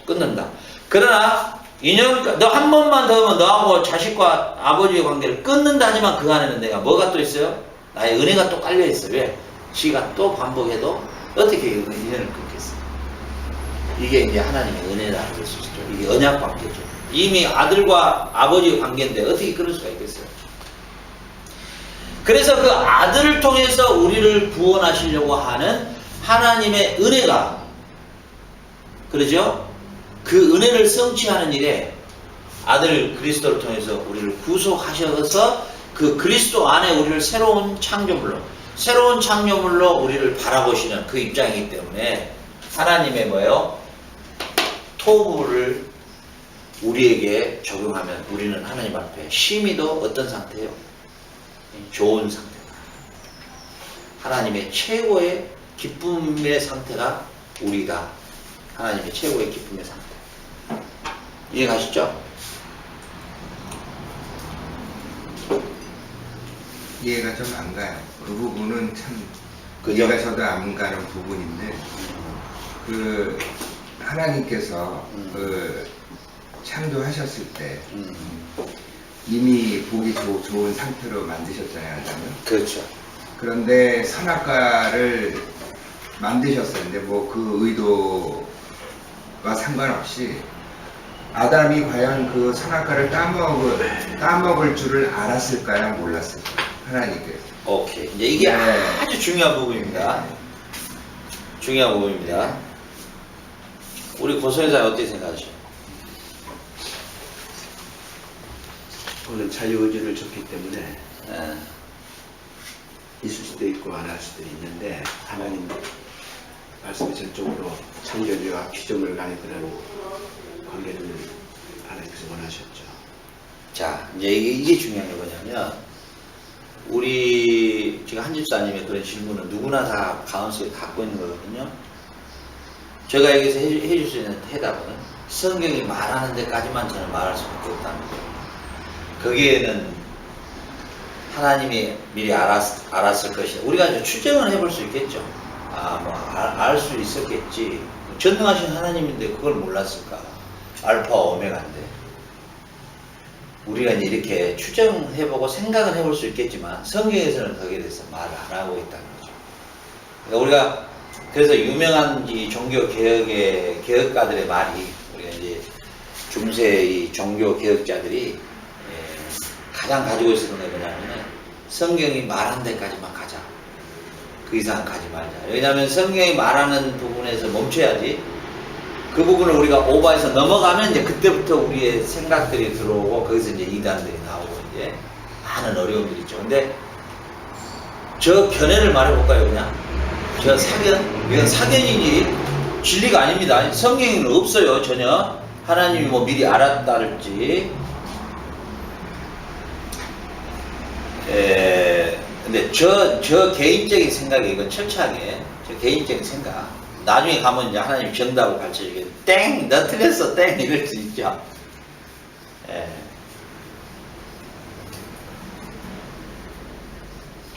끊는다. 그러나 인연 너 한 번만 더 하면 너하고 자식과 아버지의 관계를 끊는다지만 그 안에는 내가 뭐가 또 있어요? 나의 은혜가 또 깔려 있어. 왜? 지가 또 반복해도 어떻게 인연을 끊겠어? 이게 이제 하나님의 은혜라는 것이죠. 이게 언약 관계죠. 이미 아들과 아버지의 관계인데 어떻게 끊을 수가 있겠어요? 그래서 그 아들을 통해서 우리를 구원하시려고 하는 하나님의 은혜가 그러죠? 그 은혜를 성취하는 일에 아들 그리스도를 통해서 우리를 구속하셔서 그 그리스도 안에 우리를 새로운 창조물로 우리를 바라보시는 그 입장이기 때문에 하나님의 뭐예요? 토부를 우리에게 적용하면 우리는 하나님 앞에 심히도 어떤 상태예요? 좋은 상태다. 하나님의 최고의 기쁨의 상태가 우리가 하나님의 최고의 기쁨의 상태. 이해가시죠? 이해가 좀 안 가요. 그 부분은 참 그죠? 이해가 저도 안 가는 부분인데 그 하나님께서 그 창조하셨을 때 이미 보기 좋은 상태로 만드셨잖아요, 아담은. 그렇죠. 그런데 선악과를 만드셨었는데 뭐 그 의도와 상관없이 아담이 과연 그 선악과를 따먹을 줄을 알았을까요? 몰랐을까요? 하나님께서. 오케이. 이제 이게 네. 아주 중요한 부분입니다. 중요한 부분입니다. 우리 고소연사 어떻게 생각하세요? 그거는 자유의지를 줬기 때문에 있을 수도 있고 안 할 수도 있는데 하나님 말씀이 전적으로 창조주와 피조물 간의 그런 관계를 하나님께서 원하셨죠. 자, 이제 이게 중요한 게 뭐냐면 우리 지금 지금 한 집사님의 그런 질문은 누구나 다 가운데 갖고 있는 거거든요. 제가 여기서 해줄 수 있는 해답은 성경이 말하는 데까지만 저는 말할 수밖에 없다는 거예요. 거기에는 하나님이 미리 알았을 것이다. 우리가 이제 추정을 해볼 수 있겠죠. 알 수 있었겠지. 전능하신 하나님인데 그걸 몰랐을까? 알파와 오메가인데. 우리가 이제 이렇게 추정해보고 생각을 해볼 수 있겠지만 성경에서는 거기에 대해서 말을 안 하고 있다는 거죠. 그러니까 우리가 그래서 유명한 이 종교 개혁의 개혁가들의 말이 우리가 이제 중세의 종교 개혁자들이 가장 가지고 있었던 게 뭐냐면은 성경이 말한 데까지만 가자. 그 이상 가지 말자. 왜냐하면 성경이 말하는 부분에서 멈춰야지. 그 부분을 우리가 오버해서 넘어가면 이제 그때부터 우리의 생각들이 들어오고 거기서 이제 이단들이 나오고 이제 많은 어려움들이 있죠. 근데 저 견해를 말해볼까요, 그냥? 저 사견? 이건 사견이지 진리가 아닙니다. 성경에는 없어요, 전혀. 하나님이 뭐 미리 알았다랄지. 근데 저 개인적인 생각이 이건 철저하게 저 개인적인 생각. 나중에 가면 이제 하나님 정답을 가르쳐주게 땡! 너 틀렸어 땡! 이럴 수 있죠.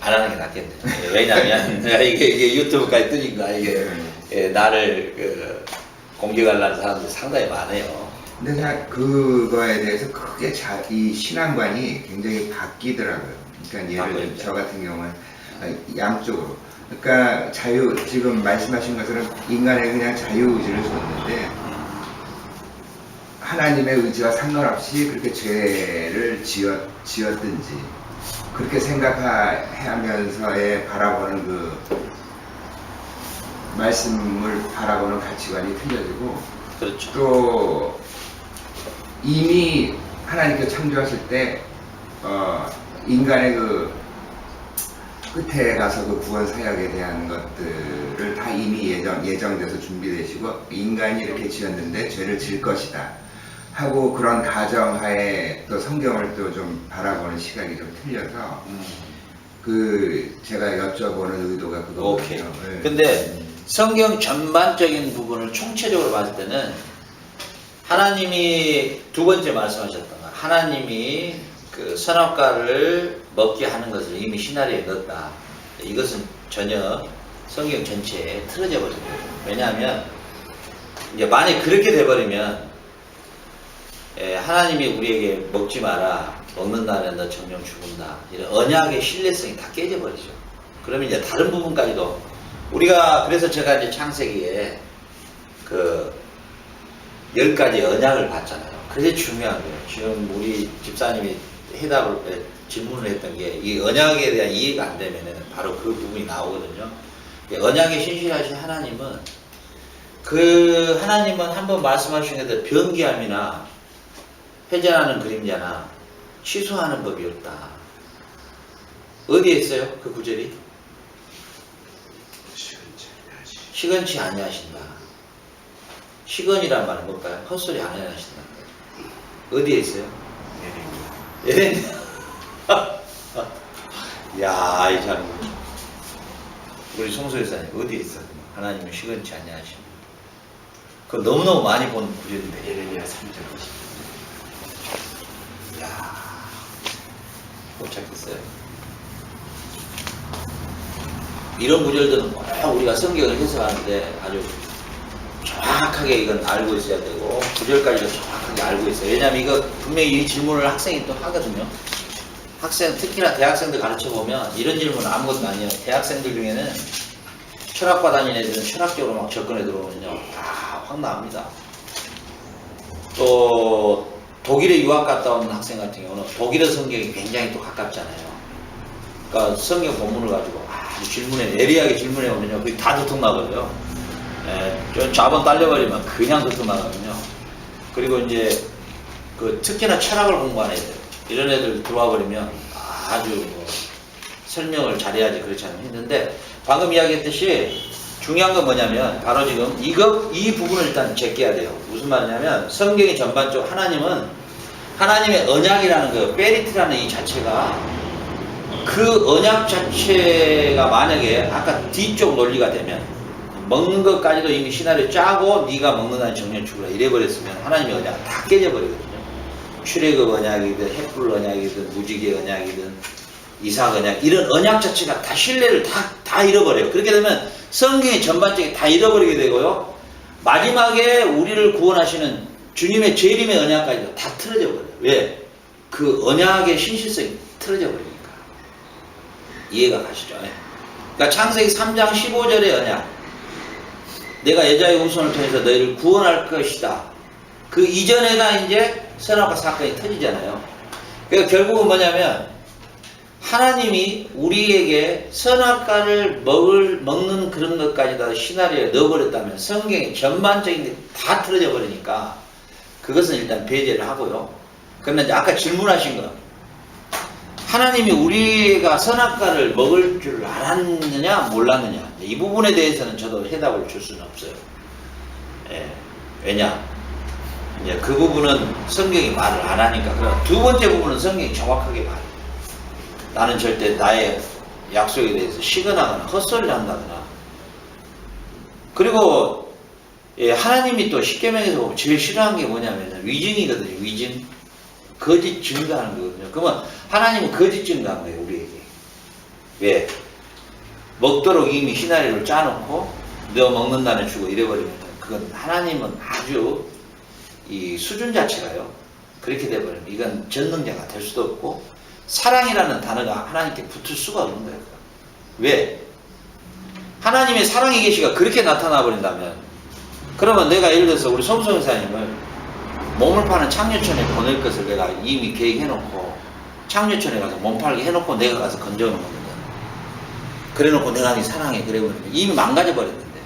안 하는 게 낫겠네. 왜냐면 이게 유튜브까지 뜨니까 이게 나를 공격하려는 사람들이 상당히 많아요. 근데 그거에 대해서 크게 이 신앙관이 굉장히 바뀌더라고요. 그러니까 예를 들면 저 같은 경우는 양쪽으로. 그러니까 지금 말씀하신 것처럼 인간의 그냥 자유의지를 줬는데 하나님의 의지와 상관없이 그렇게 죄를 지었든지 그렇게 생각하면서의 바라보는 그 말씀을 바라보는 가치관이 틀려지고 그렇죠. 또 이미 하나님께서 창조하실 때 인간의 그 끝에 가서 그 구원 사역에 대한 것들을 다 이미 예정돼서 준비되시고 인간이 이렇게 지었는데 죄를 질 것이다 하고 그런 가정하에 또 성경을 또 좀 바라보는 시각이 좀 틀려서 제가 여쭤보는 의도가 그거거든요. 오케이. 근데 성경 전반적인 부분을 총체적으로 봤을 때는 하나님이 두 번째 말씀하셨던 거 하나님이 그 선악과를 먹게 하는 것을 이미 시나리오에 넣었다. 이것은 전혀 성경 전체에 틀어져 버린 거죠. 왜냐하면 이제 만약 그렇게 돼버리면 하나님이 우리에게 먹지 마라, 먹는다면 너 정령 죽는다, 이런 언약의 신뢰성이 다 깨져버리죠. 그러면 이제 다른 부분까지도 우리가 그래서 제가 이제 창세기에 그 10가지 언약을 봤잖아요. 그게 중요한 거예요. 지금 우리 집사님이 질문을 했던 게 이 언약에 대한 이해가 안 되면은 바로 그 부분이 나오거든요. 언약에 신실하신 하나님은 한번 말씀하신 것처럼 변기함이나 회전하는 그림자나 취소하는 법이 없다. 어디에 있어요? 그 구절이? 시건치 아니하신다. 시건이란 말은 뭘까요? 헛소리 안 하신다. 어디에 있어요? 예레미야. 야, 이 참. 우리 송소회사님 어디에 있어? 하나님은 시건치 아니하신다. 그거 너무너무 많이 본 구절인데. 예레미야 3장 50. 야, 못 찾겠어요. 이런 구절들은 꼭 우리가 성경을 해석하는데 아주 정확하게 이건 알고 있어야 되고 구절까지도 정확하게 알고 있어요. 왜냐하면 이거 분명히 이 질문을 학생이 또 하거든요. 특히나 대학생들 가르쳐보면 이런 질문은 아무것도 아니에요. 대학생들 중에는 철학과 다니는 애들은 철학적으로 막 접근해 들어오면요 다 확 나옵니다. 또 독일에 유학 갔다 온 학생 같은 경우는 독일어 성경이 굉장히 또 가깝잖아요. 그러니까 성경 본문을 가지고 예리하게 질문해 오면요 그게 다 두통나거든요. 좀 자본 딸려버리면 그냥 두통나거든요. 그리고 이제 특히나 철학을 공부하는 애들 이런 애들 들어와 버리면 아주 설명을 잘해야지 그렇지 않으면 힘든데 방금 이야기했듯이 중요한 건 뭐냐면 바로 지금 이 부분을 일단 제껴야 돼요. 무슨 말이냐면 성경이 전반적으로 하나님의 언약이라는 그 페리트라는 이 자체가 그 언약 자체가 만약에 아까 뒤쪽 논리가 되면 먹는 것까지도 이미 시나리오 짜고 네가 먹는다는 정령 죽으라 이래버렸으면 하나님의 언약은 다 깨져버리거든요. 출애굽 언약이든 햇불 언약이든 무지개 언약이든 이삭 언약 이런 언약 자체가 다 신뢰를 다 잃어버려요. 그렇게 되면 성경의 전반적인 다 잃어버리게 되고요. 마지막에 우리를 구원하시는 주님의 재림의 언약까지도 다 틀어져 버려요. 왜? 그 언약의 신실성이 틀어져 버리니까. 이해가 가시죠? 그러니까 창세기 3장 15절의 언약. 내가 여자의 후손을 통해서 너희를 구원할 것이다. 그 이전에가 이제 선악과 사건이 터지잖아요. 그러니까 결국은 뭐냐면 하나님이 우리에게 선악과를 먹는 그런 것까지 다 시나리오에 넣어버렸다면 성경의 전반적인 게 다 틀어져 버리니까 그것은 일단 배제를 하고요. 그러면 이제 아까 질문하신 거 하나님이 우리가 선악과를 먹을 줄 알았느냐 몰랐느냐 이 부분에 대해서는 저도 해답을 줄 수는 없어요. 예. 왜냐 이제 그 부분은 성경이 말을 안 하니까. 그럼 두 번째 부분은 성경이 정확하게 말해요. 나는 절대 나의 약속에 대해서 시건하거나 헛소리를 한다거나. 그리고 예, 하나님이 또 십계명에서 보면 제일 싫어하는 게 뭐냐면 위증이거든요. 위증. 거짓 증거하는 거거든요. 그러면 하나님은 거짓 증거한 거예요. 우리에게. 왜? 먹도록 이미 시나리오를 짜놓고 너 먹는다는 주고 이래버리면 그건 하나님은 아주 이 수준 자체가요. 그렇게 돼버리면 이건 전능자가 될 수도 없고 사랑이라는 단어가 하나님께 붙을 수가 없는 거예요. 왜? 하나님의 사랑의 계시가 그렇게 나타나 버린다면 그러면 내가 예를 들어서 우리 송성 의사님을 몸을 파는 창녀촌에 보낼 것을 내가 이미 계획해놓고 창녀촌에 가서 몸 팔게 해놓고 내가 가서 건져오는 겁니다. 그래놓고 내가 네 사랑해 그래버리면 이미 망가져 버렸는데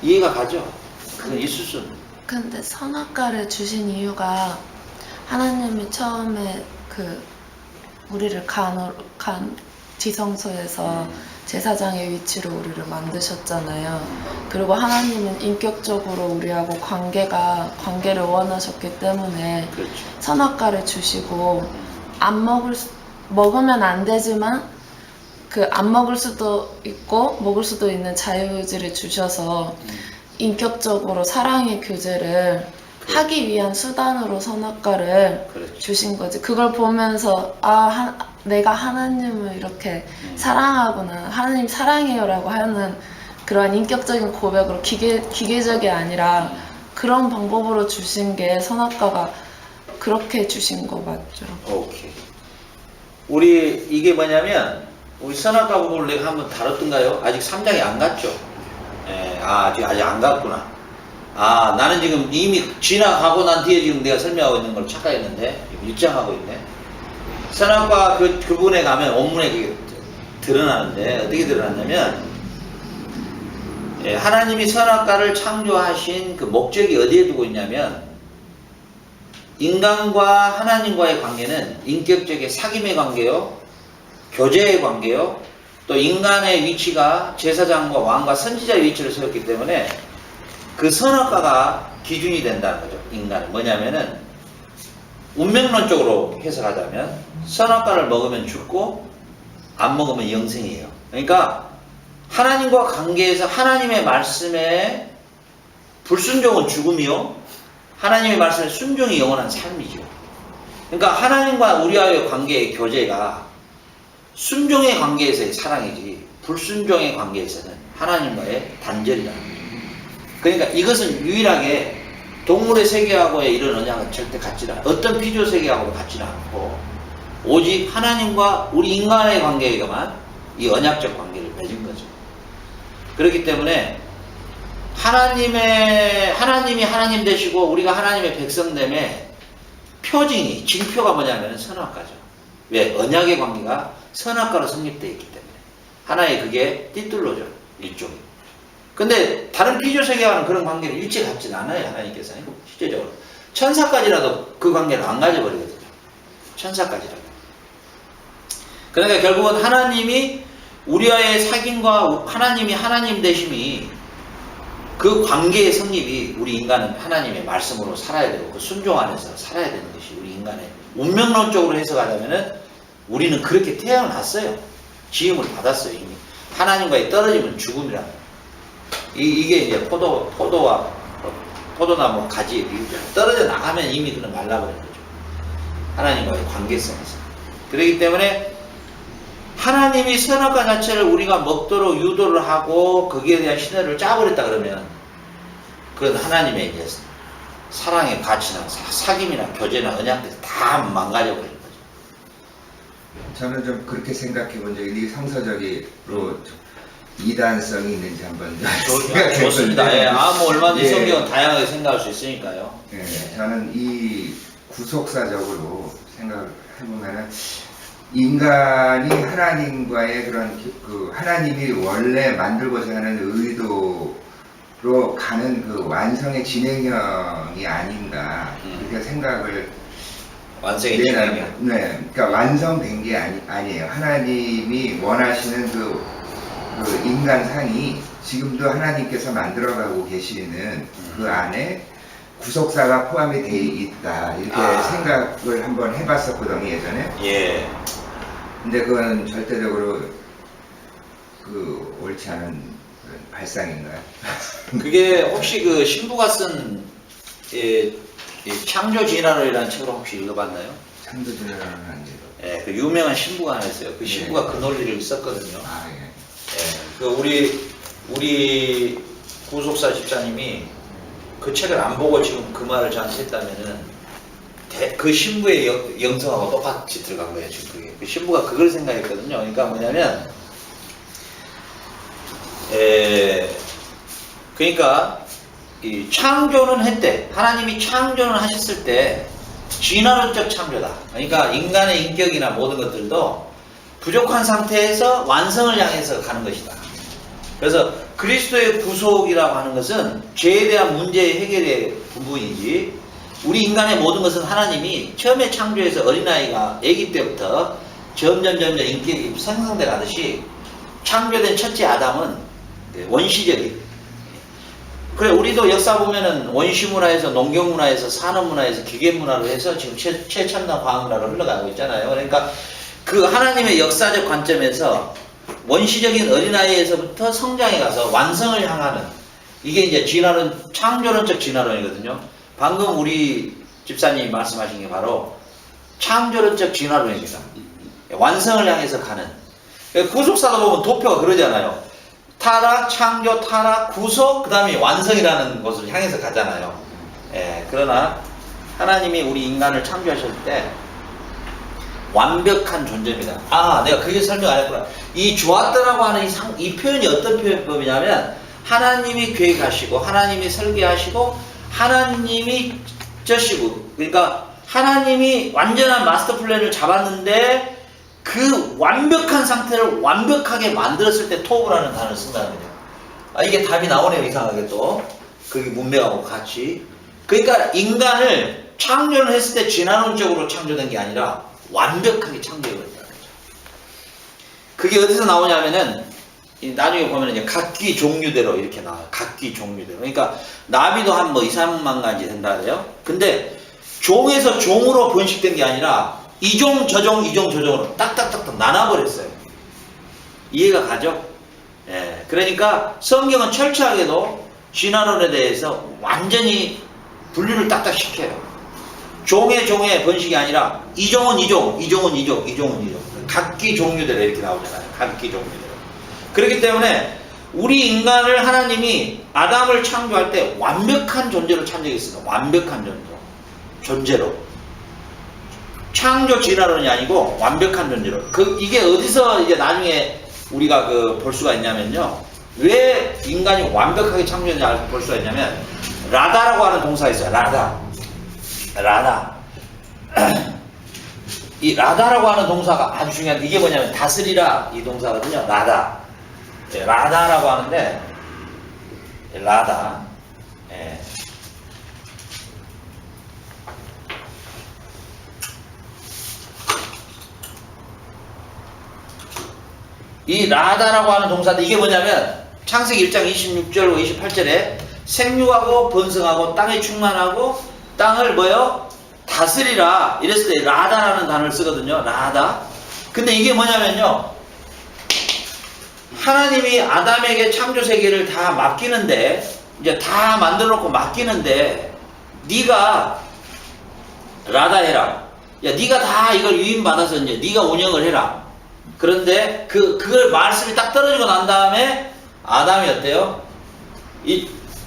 이해가 가죠? 그건 있을 수 없는. 근데 선악과를 주신 이유가 하나님이 처음에 그 우리를 간 지성소에서 제사장의 위치로 우리를 만드셨잖아요. 그리고 하나님은 인격적으로 우리하고 관계를 원하셨기 때문에 그렇죠. 선악과를 주시고 먹으면 안 되지만 그 안 먹을 수도 있고 먹을 수도 있는 자유의지를 주셔서 인격적으로 사랑의 교제를 하기 위한 수단으로 선악과를 그렇죠. 주신 거지. 그걸 보면서 내가 하나님을 이렇게 사랑하구나, 하나님 사랑해요라고 하는 그러한 인격적인 고백으로 기계적이 아니라 그런 방법으로 주신 게 선악과가 그렇게 주신 거 맞죠? 오케이. 우리 이게 뭐냐면 우리 선악과 부분을 내가 한번 다뤘던가요? 아직 3장에 안 갔죠? 예, 아직 안 갔구나. 나는 지금 이미 지나가고 난 뒤에 지금 내가 설명하고 있는 걸 착각했는데 일장하고 있네. 선악과 그 부분에 가면 원문에 그게 드러나는데 어떻게 드러났냐면 예, 하나님이 선악과를 창조하신 그 목적이 어디에 두고 있냐면 인간과 하나님과의 관계는 인격적인 사귐의 관계요, 교제의 관계요, 또 인간의 위치가 제사장과 왕과 선지자의 위치를 세웠기 때문에 그 선악과가 기준이 된다는 거죠. 인간은 뭐냐면은 운명론적으로 해석하자면 선악과를 먹으면 죽고 안 먹으면 영생이에요. 그러니까 하나님과 관계에서 하나님의 말씀에 불순종은 죽음이요, 하나님의 말씀에 순종이 영원한 삶이죠. 그러니까 하나님과 우리와의 관계의 교제가 순종의 관계에서의 사랑이지 불순종의 관계에서는 하나님과의 단절이라는 거죠. 그러니까 이것은 유일하게 동물의 세계하고의 이런 언약은 절대 같지는 않아요. 어떤 피조 세계하고도 같지는 않고 오직 하나님과 우리 인간의 관계에만 이 언약적 관계를 맺은 거죠. 그렇기 때문에 하나님이 하나님 되시고 우리가 하나님의 백성됨의 표징이, 징표가 뭐냐면 선악과죠. 왜? 언약의 관계가 선악과로 성립되어 있기 때문에 하나의 그게 띠뚤로죠. 일종의. 근데 다른 피조세계와는 그런 관계를 일체 갖지는 않아요. 하나님께서는 실제적으로 천사까지라도 그 관계를 안 가져버리거든요. 천사까지라도. 그러니까 결국은 하나님이 우리와의 사귐과 하나님이 하나님 되심이 그 관계의 성립이 우리 인간은 하나님의 말씀으로 살아야 되고 그 순종 안에서 살아야 되는 것이 우리 인간의 운명론적으로 해석하자면은 우리는 그렇게 태어났어요. 지음을 받았어요. 이미. 하나님과의 떨어지면 죽음이라. 이게 이제 포도나무 가지 떨어져 나가면 이미 그는 말라버린 거죠. 하나님과의 관계성에서. 그렇기 때문에 하나님이 선악과 자체를 우리가 먹도록 유도를 하고 거기에 대한 신뢰를 짜버렸다 그러면 그건 하나님의 이제 사랑의 가치나 사귐이나 교제나 언약들이 다 망가져버린 거죠. 저는 좀 그렇게 생각해 본 적이 이게 성서적으로 이단성이 있는지 한번 생각해 좋습니다. 예, 뭐 얼마든지 예. 성경은 다양하게 생각할 수 있으니까요. 예, 저는 이 구속사적으로 생각을 해보면은 인간이 하나님과의 그런 그 하나님이 원래 만들고자 하는 의도로 가는 그 완성의 진행형이 아닌가 이렇게 생각을 완성의 네, 진행형. 네, 그러니까 완성된 게 아니에요. 하나님이 원하시는 그 인간상이 지금도 하나님께서 만들어가고 계시는 그 안에 구속사가 포함이 돼 있다 이렇게 생각을 한번 해봤었거든요 예전에. 예. 근데 그건 절대적으로 그 옳지 않은 그런 발상인가요? 그게 혹시 그 신부가 쓴 이 창조 진화론이라는 책을 혹시 읽어봤나요? 창조주라는 안 예, 그 유명한 신부가 하나 있어요. 그 신부가 그 논리를 썼거든요. 아 예. 예, 그 우리 구속사 집사님이 그 책을 안 보고 지금 그 말을 저한테 했다면은 그 신부의 영성하고 똑같이 들어간 거예요. 지금 그게. 그 신부가 그걸 생각했거든요. 그러니까 뭐냐면, 그러니까 이 창조는 했대. 하나님이 창조는 하셨을 때 진화론적 창조다. 그러니까 인간의 인격이나 모든 것들도 부족한 상태에서 완성을 향해서 가는 것이다. 그래서 그리스도의 구속이라고 하는 것은 죄에 대한 문제의 해결의 부분이지 우리 인간의 모든 것은 하나님이 처음에 창조해서 어린아이가 아기 때부터 점점 인격이 생성돼 가듯이 창조된 첫째 아담은 원시적인 그래 우리도 역사 보면은 원시문화에서 농경문화에서 산업문화에서 기계문화로 해서 지금 최첨단 과학문화로 흘러가고 있잖아요. 그러니까 그 하나님의 역사적 관점에서 원시적인 어린아이에서부터 성장해 가서 완성을 향하는 이게 이제 진화론, 창조론적 진화론이거든요. 방금 우리 집사님이 말씀하신 게 바로 창조론적 진화론입니다. 완성을 향해서 가는. 구속사도 보면 도표가 그러잖아요. 타락, 창조, 타락, 구속, 그 다음에 완성이라는 것을 향해서 가잖아요. 예, 그러나 하나님이 우리 인간을 창조하실 때 완벽한 존재입니다. 아, 내가 그게 설명 안 했구나. 이 좋았다라고 하는 이 표현이 어떤 표현법이냐면 하나님이 계획하시고 하나님이 설계하시고 하나님이 쩌시고 그러니까 하나님이 완전한 마스터 플랜을 잡았는데 그 완벽한 상태를 완벽하게 만들었을 때 토브라는 단어를 쓴다는 거죠. 아, 이게 답이 나오네요. 이상하게 또 그게 문맥하고 같이. 그러니까 인간을 창조를 했을 때 진화론적으로 창조된 게 아니라 완벽하게 창조해버렸다는 거죠. 그게 어디서 나오냐면은 나중에 보면 이제 각기 종류대로 이렇게 나와요. 각기 종류대로. 그러니까 나비도 한 뭐 2, 3만 가지 된다 그래요. 근데 종에서 종으로 번식된 게 아니라 이종 저종 이종 저종으로 딱딱딱딱 나눠버렸어요. 이해가 가죠? 예. 그러니까 성경은 철저하게도 진화론에 대해서 완전히 분류를 딱딱 시켜요. 종의 번식이 아니라 이종은 이종, 이종은 이종, 이종은 이종. 각기 종류대로 이렇게 나오잖아요. 각기 종류대로. 그렇기 때문에 우리 인간을 하나님이 아담을 창조할 때 완벽한 존재로 창조했습니다. 완벽한 존재로. 창조 진화론이 아니고 완벽한 존재로. 이게 어디서 이제 나중에 우리가 볼 수가 있냐면요. 왜 인간이 완벽하게 창조했는지 볼 수가 있냐면 라다라고 하는 동사가 있어요. 라다. 이 라다라고 하는 동사가 아주 중요한데 이게 뭐냐면 다스리라 이 동사거든요. 라다. 예, 라다라고 하는데 라다. 예. 이 라다라고 하는 동사인데 이게 뭐냐면 창세기 1장 26절과 28절에 생육하고 번성하고 땅에 충만하고 땅을 다스리라 이랬을 때 라다라는 단어를 쓰거든요. 라다. 근데 이게 뭐냐면요. 하나님이 아담에게 창조 세계를 다 맡기는데, 이제 다 만들어 놓고 맡기는데, 네가 라다 해라. 야, 네가 다 이걸 위임받아서 이제 네가 운영을 해라. 그런데 그걸 말씀이 딱 떨어지고 난 다음에 아담이 어때요?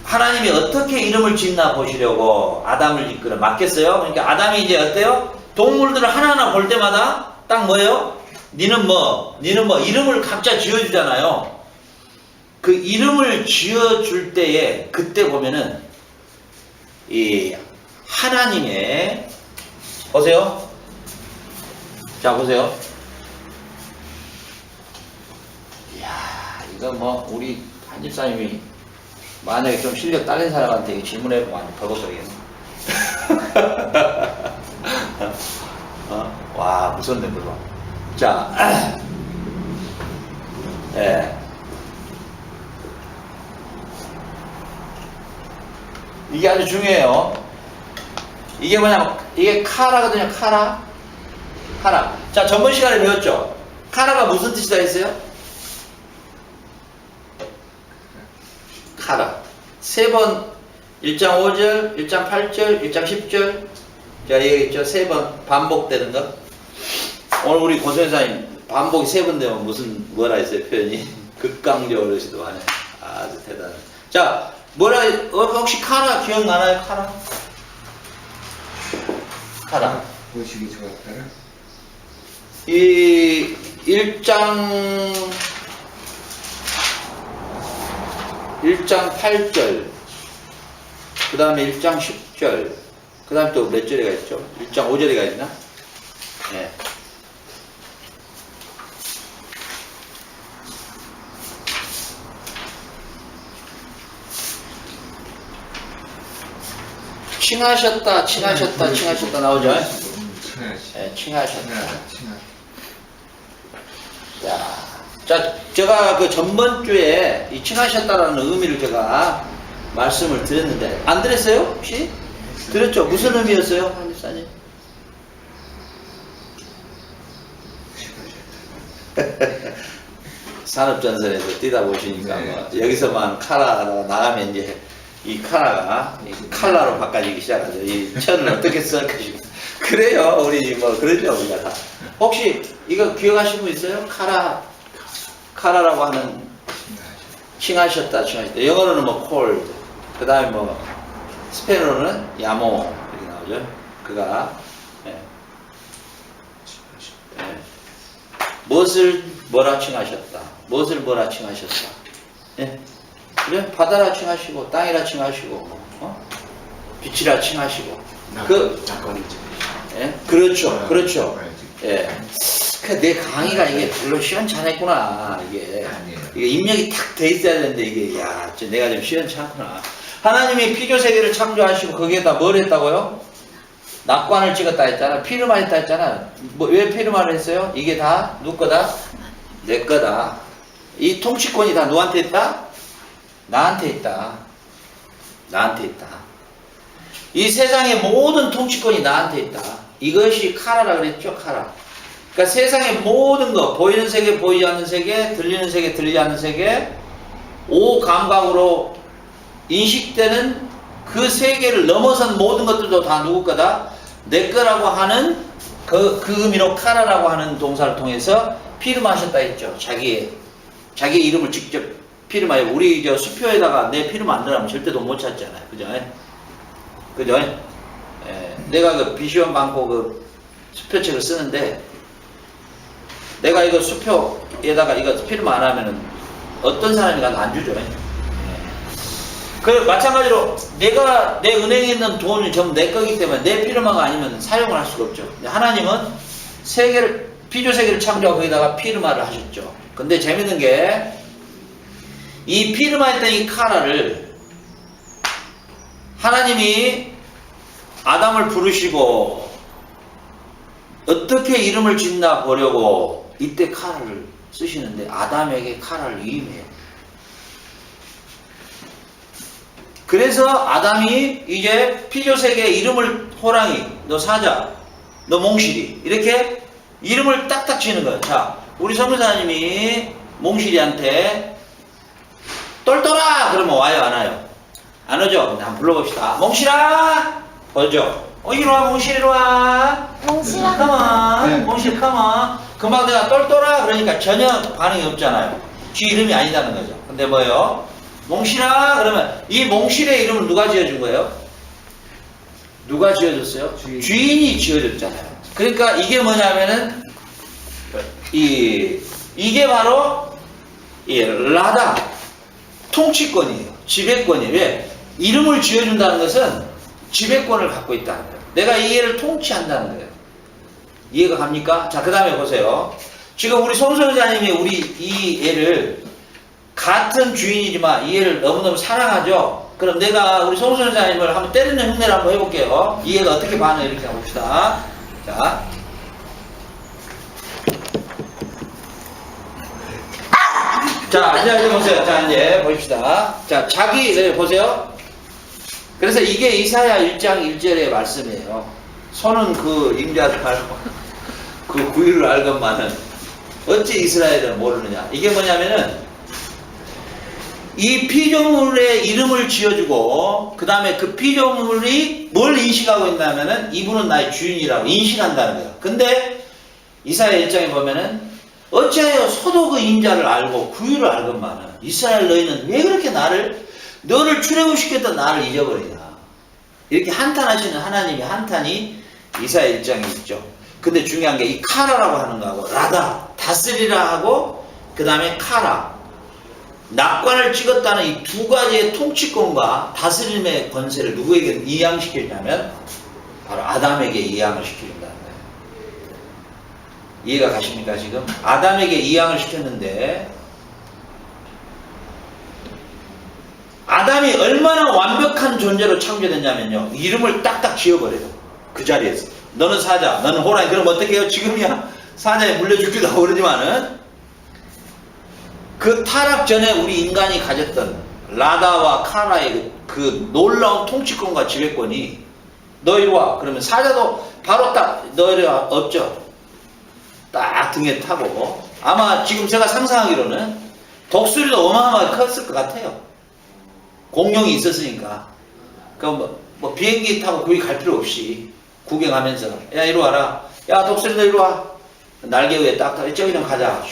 하나님이 어떻게 이름을 짓나 보시려고 아담을 이끌어 맡겼어요. 그러니까 아담이 이제 어때요? 동물들을 하나하나 볼 때마다 딱 뭐예요? 니는 뭐 이름을 각자 지어주잖아요. 그 이름을 지어줄 때에 그때 보면은 이 하나님의 보세요. 자 보세요. 이야 이거 뭐 우리 한집사님이 만약에 좀 실력 딸린 사람한테 질문해보면 완전 버벅거리겠네. 와 무섭네 그거. 자, 예. 이게 아주 중요해요. 이게 뭐냐면 이게 카라거든요. 카라. 자 전번 시간에 배웠죠. 카라가 무슨 뜻이다 했어요? 카라. 3번 1장 5절, 1장 8절, 1장 10절. 자 얘기했죠. 3번 반복되는 거. 오늘 우리 고선생님 반복이 3번 되면 뭐라 했어요? 표현이 극강적으로 시도하네. 아주 대단해. 자 혹시 카라 기억나나요? 카라. 보시기 좋았다라. 이 1장 8절, 그 다음에 1장 10절, 그 다음에 또 몇 절에가 있죠? 1장 5절에가 있나? 네. 칭하셨다 나오죠? 네, 칭하셨다. 자, 제가 그 전번 주에 이 칭하셨다라는 의미를 제가 말씀을 드렸는데, 안 들었어요? 혹시? 들었죠? 무슨 의미였어요? 한집사님? 산업전선에서 뛰다 보시니까, 뭐, 여기서만 카라가 나가면 이제 이 카라가 이 칼라로 바꿔지기 시작하죠. 이 천을 어떻게 쓸 것인가. 그래요. 우리 뭐, 그러죠. 우리가 다. 혹시 이거 기억하신 분 있어요? 카라라고 하는 칭하셨다. 영어로는 뭐 cold, 그 다음에 뭐 스페인어로는 야모 이렇게 나오죠. 그가 무엇을 뭐라 칭하셨다. 예. 그래 바다라 칭하시고 땅이라 칭하시고 빛이라 칭하시고 낙관이죠. 예? 그렇죠. 예. 내 강의가 이게 별로 시원찮았구나. 이게 입력이 탁 돼 있어야 되는데 이게 내가 좀 시원찮구나. 하나님이 피조 세계를 창조하시고 거기에다 뭘 했다고요? 낙관을 찍었다 했잖아. 피르마 했다 했잖아. 왜 피르마를 했어요? 이게 다 누구 거다? 내 거다. 이 통치권이 다 누구한테 있다? 나한테 있다. 이 세상의 모든 통치권이 나한테 있다. 이것이 카라라 그랬죠. 카라. 그러니까 세상의 모든 것, 보이는 세계, 보이지 않는 세계, 들리는 세계, 들리지 않는 세계, 5감각으로 인식되는 그 세계를 넘어선 모든 것들도 다 누구 거다? 내 거라고 하는 그 의미로 카라라고 하는 동사를 통해서 피르마하셨다 했죠. 자기의 이름을 직접 피르마해. 우리 수표에다가 내 피르마 안 들어가면 절대 돈 못 찾잖아요. 그죠? 내가 그 비시원 많고 그 수표책을 쓰는데 내가 이거 수표에다가 이거 피르마 안 하면은 어떤 사람이 가도 안 주죠. 그 마찬가지로 내가 내 은행에 있는 돈이 전부 내 거기 때문에 내 피르마가 아니면 사용을 할 수가 없죠. 하나님은 피조 세계를 창조하고 거기다가 피르마를 하셨죠. 근데 재밌는 게 이 피르마했던 이 카라를 하나님이 아담을 부르시고 어떻게 이름을 짓나 보려고 이때 카라를 쓰시는데 아담에게 카라를 위임해요. 그래서 아담이 이제 피조세계의 이름을 호랑이, 너 사자, 너 몽실이 이렇게 이름을 딱딱 지는 거예요. 자, 우리 선교사님이 몽실이한테 똘똘아 그러면 와요 안 와요? 안 오죠? 한번 불러봅시다. 몽실아 오죠? 이리 와 몽실 이리 와. 몽실아. 컴온. 네. 몽실 컴온. 금방 내가 똘똘아 그러니까 전혀 반응이 없잖아요. 지 이름이 아니다는 거죠. 근데 뭐예요? 몽실아 그러면 이 몽실의 이름을 누가 지어준 거예요? 누가 지어줬어요? 주인이 지어줬잖아요. 그러니까 이게 뭐냐면은 이게 바로 이 라다 통치권이에요. 지배권이에요. 왜? 이름을 지어준다는 것은 지배권을 갖고 있다는 거예요. 내가 이 애를 통치한다는 거예요. 이해가 갑니까? 자, 그 다음에 보세요. 지금 우리 송선자님이 우리 이 애를 같은 주인이지만 이 애를 너무너무 사랑하죠? 그럼 내가 우리 송선자님을 한번 때리는 흉내를 한번 해볼게요. 이 애가 어떻게 반응을 이렇게 해봅시다. 자. 자, 이제 보세요. 자, 이제 보십시다. 자, 보세요. 그래서 이게 이사야 1장 1절의 말씀이에요. 손은 그 임자를 알고, 그 구유를 알건만은 어찌 이스라엘은 모르느냐. 이게 뭐냐면은, 이 피조물의 이름을 지어주고, 그 다음에 그 피조물이 뭘 인식하고 있냐면은, 이분은 나의 주인이라고 인식한다는 거예요. 근데, 이사야 1장에 보면은, 어찌하여 소도 그 임자를 알고 구유를 알건만은 이스라엘 너희는 왜 그렇게 너를 출애굽시켰던 나를 잊어버리냐. 이렇게 한탄하시는 하나님의 한탄이 이사야 1장에 있죠. 근데 중요한 게 이 카라라고 하는 거하고 라다, 다스리라 하고 그 다음에 카라, 낙관을 찍었다는 이 두 가지의 통치권과 다스림의 권세를 누구에게 이양시키냐면 바로 아담에게 이양을 시키는다. 이해가 가십니까 지금? 아담에게 이양을 시켰는데 아담이 얼마나 완벽한 존재로 창조됐냐면요, 이름을 딱딱 지어버려요. 그 자리에서 너는 사자, 너는 호랑이. 그럼 어떻게 해요? 지금이야 사자에 물려 죽기도 하고 그러지만은 그 타락 전에 우리 인간이 가졌던 라다와 카라의 그 놀라운 통치권과 지배권이 너 이리 와 그러면 사자도 바로 딱 너 이리 와 없죠. 딱 등에 타고, 아마 지금 제가 상상하기로는 독수리도 어마어마하게 컸을 것 같아요. 공룡이 있었으니까. 그럼 뭐 비행기 타고 거기 갈 필요 없이 구경하면서 야 이리 와라, 야 독수리 너 이리 와, 날개 위에 딱 타고 저기 좀 가자.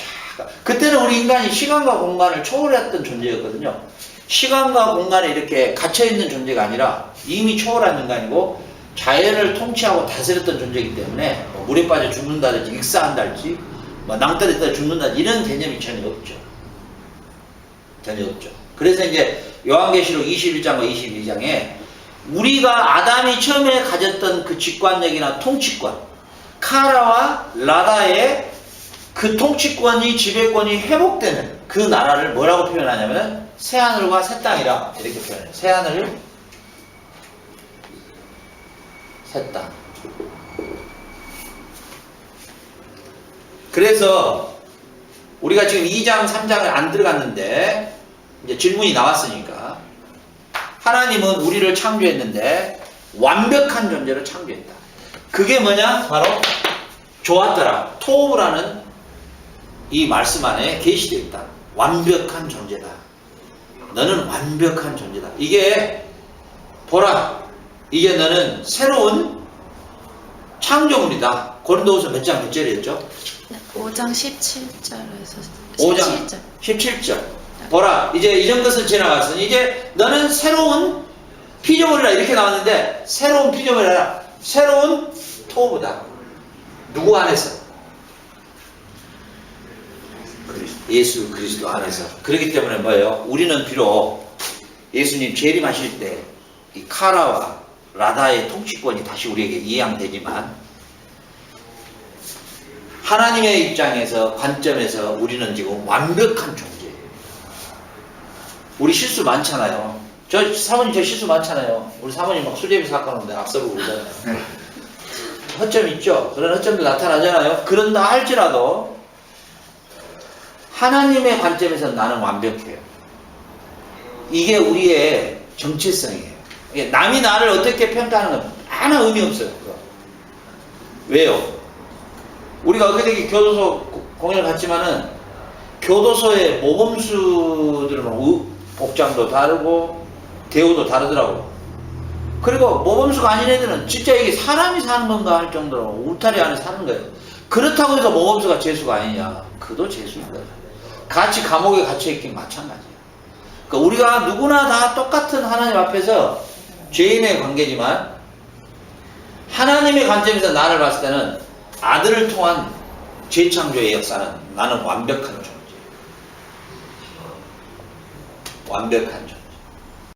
그때는 우리 인간이 시간과 공간을 초월했던 존재였거든요. 시간과 공간에 이렇게 갇혀있는 존재가 아니라 이미 초월한 인간이고 자연을 통치하고 다스렸던 존재이기 때문에 뭐 물에 빠져 죽는다든지 익사한다든지 뭐 낭떠러지다 죽는다든지 이런 개념이 전혀 없죠. 전혀 없죠. 그래서 이제 요한계시록 21장과 22장에 우리가 아담이 처음에 가졌던 그 직관력이나 통치권, 카라와 라다의 그 통치권이 지배권이 회복되는 그 나라를 뭐라고 표현하냐면 새하늘과 새 땅이라 이렇게 표현해요. 새하늘 새 땅. 그래서 우리가 지금 2장 3장을 안 들어갔는데 이제 질문이 나왔으니까 하나님은 우리를 창조했는데 완벽한 존재로 창조했다. 그게 뭐냐? 바로 좋았더라. 토브라는 이 말씀 안에 계시되어 있다. 완벽한 존재다. 너는 완벽한 존재다. 이게 보라. 이게 너는 새로운 창조물이다. 고린도후서 몇 장 몇 절이었죠? 5장 17절에서 5장 17절. 보라, 이제 이전 것은 지나갔으니 이제 너는 새로운 피조물이라 이렇게 나왔는데 새로운 피조물이 아니라 새로운 토부다. 누구 안에서? 예수 그리스도 안에서. 그렇기 때문에 뭐예요? 우리는 비록 예수님 재림하실 때 이 카라와 라다의 통치권이 다시 우리에게 이양되지만 하나님의 입장에서 관점에서 우리는 지금 완벽한 존재예요. 우리 실수 많잖아요. 사모님 저 실수 많잖아요. 우리 사모님 막 수제비 사건인데 앞서고 그러잖아요. 허점 있죠. 그런 허점도 나타나잖아요. 그런다 할지라도 하나님의 관점에서 나는 완벽해요. 이게 우리의 정체성이에요. 남이 나를 어떻게 평가하는 건 하나 의미 없어요. 그거. 왜요? 우리가 엊그저께 교도소 공연을 갔지만은 교도소의 모범수들은 복장도 다르고 대우도 다르더라고. 그리고 모범수가 아닌 애들은 진짜 이게 사람이 사는 건가 할 정도로 울타리 안에 사는 거예요. 그렇다고 해서 모범수가 재수가 아니냐? 그도 재수인 거야. 같이 감옥에 갇혀있긴 마찬가지야. 그러니까 우리가 누구나 다 똑같은 하나님 앞에서 죄인의 관계지만 하나님의 관점에서 나를 봤을 때는 아들을 통한 재창조의 역사는 나는 완벽한 존재. 완벽한 존재.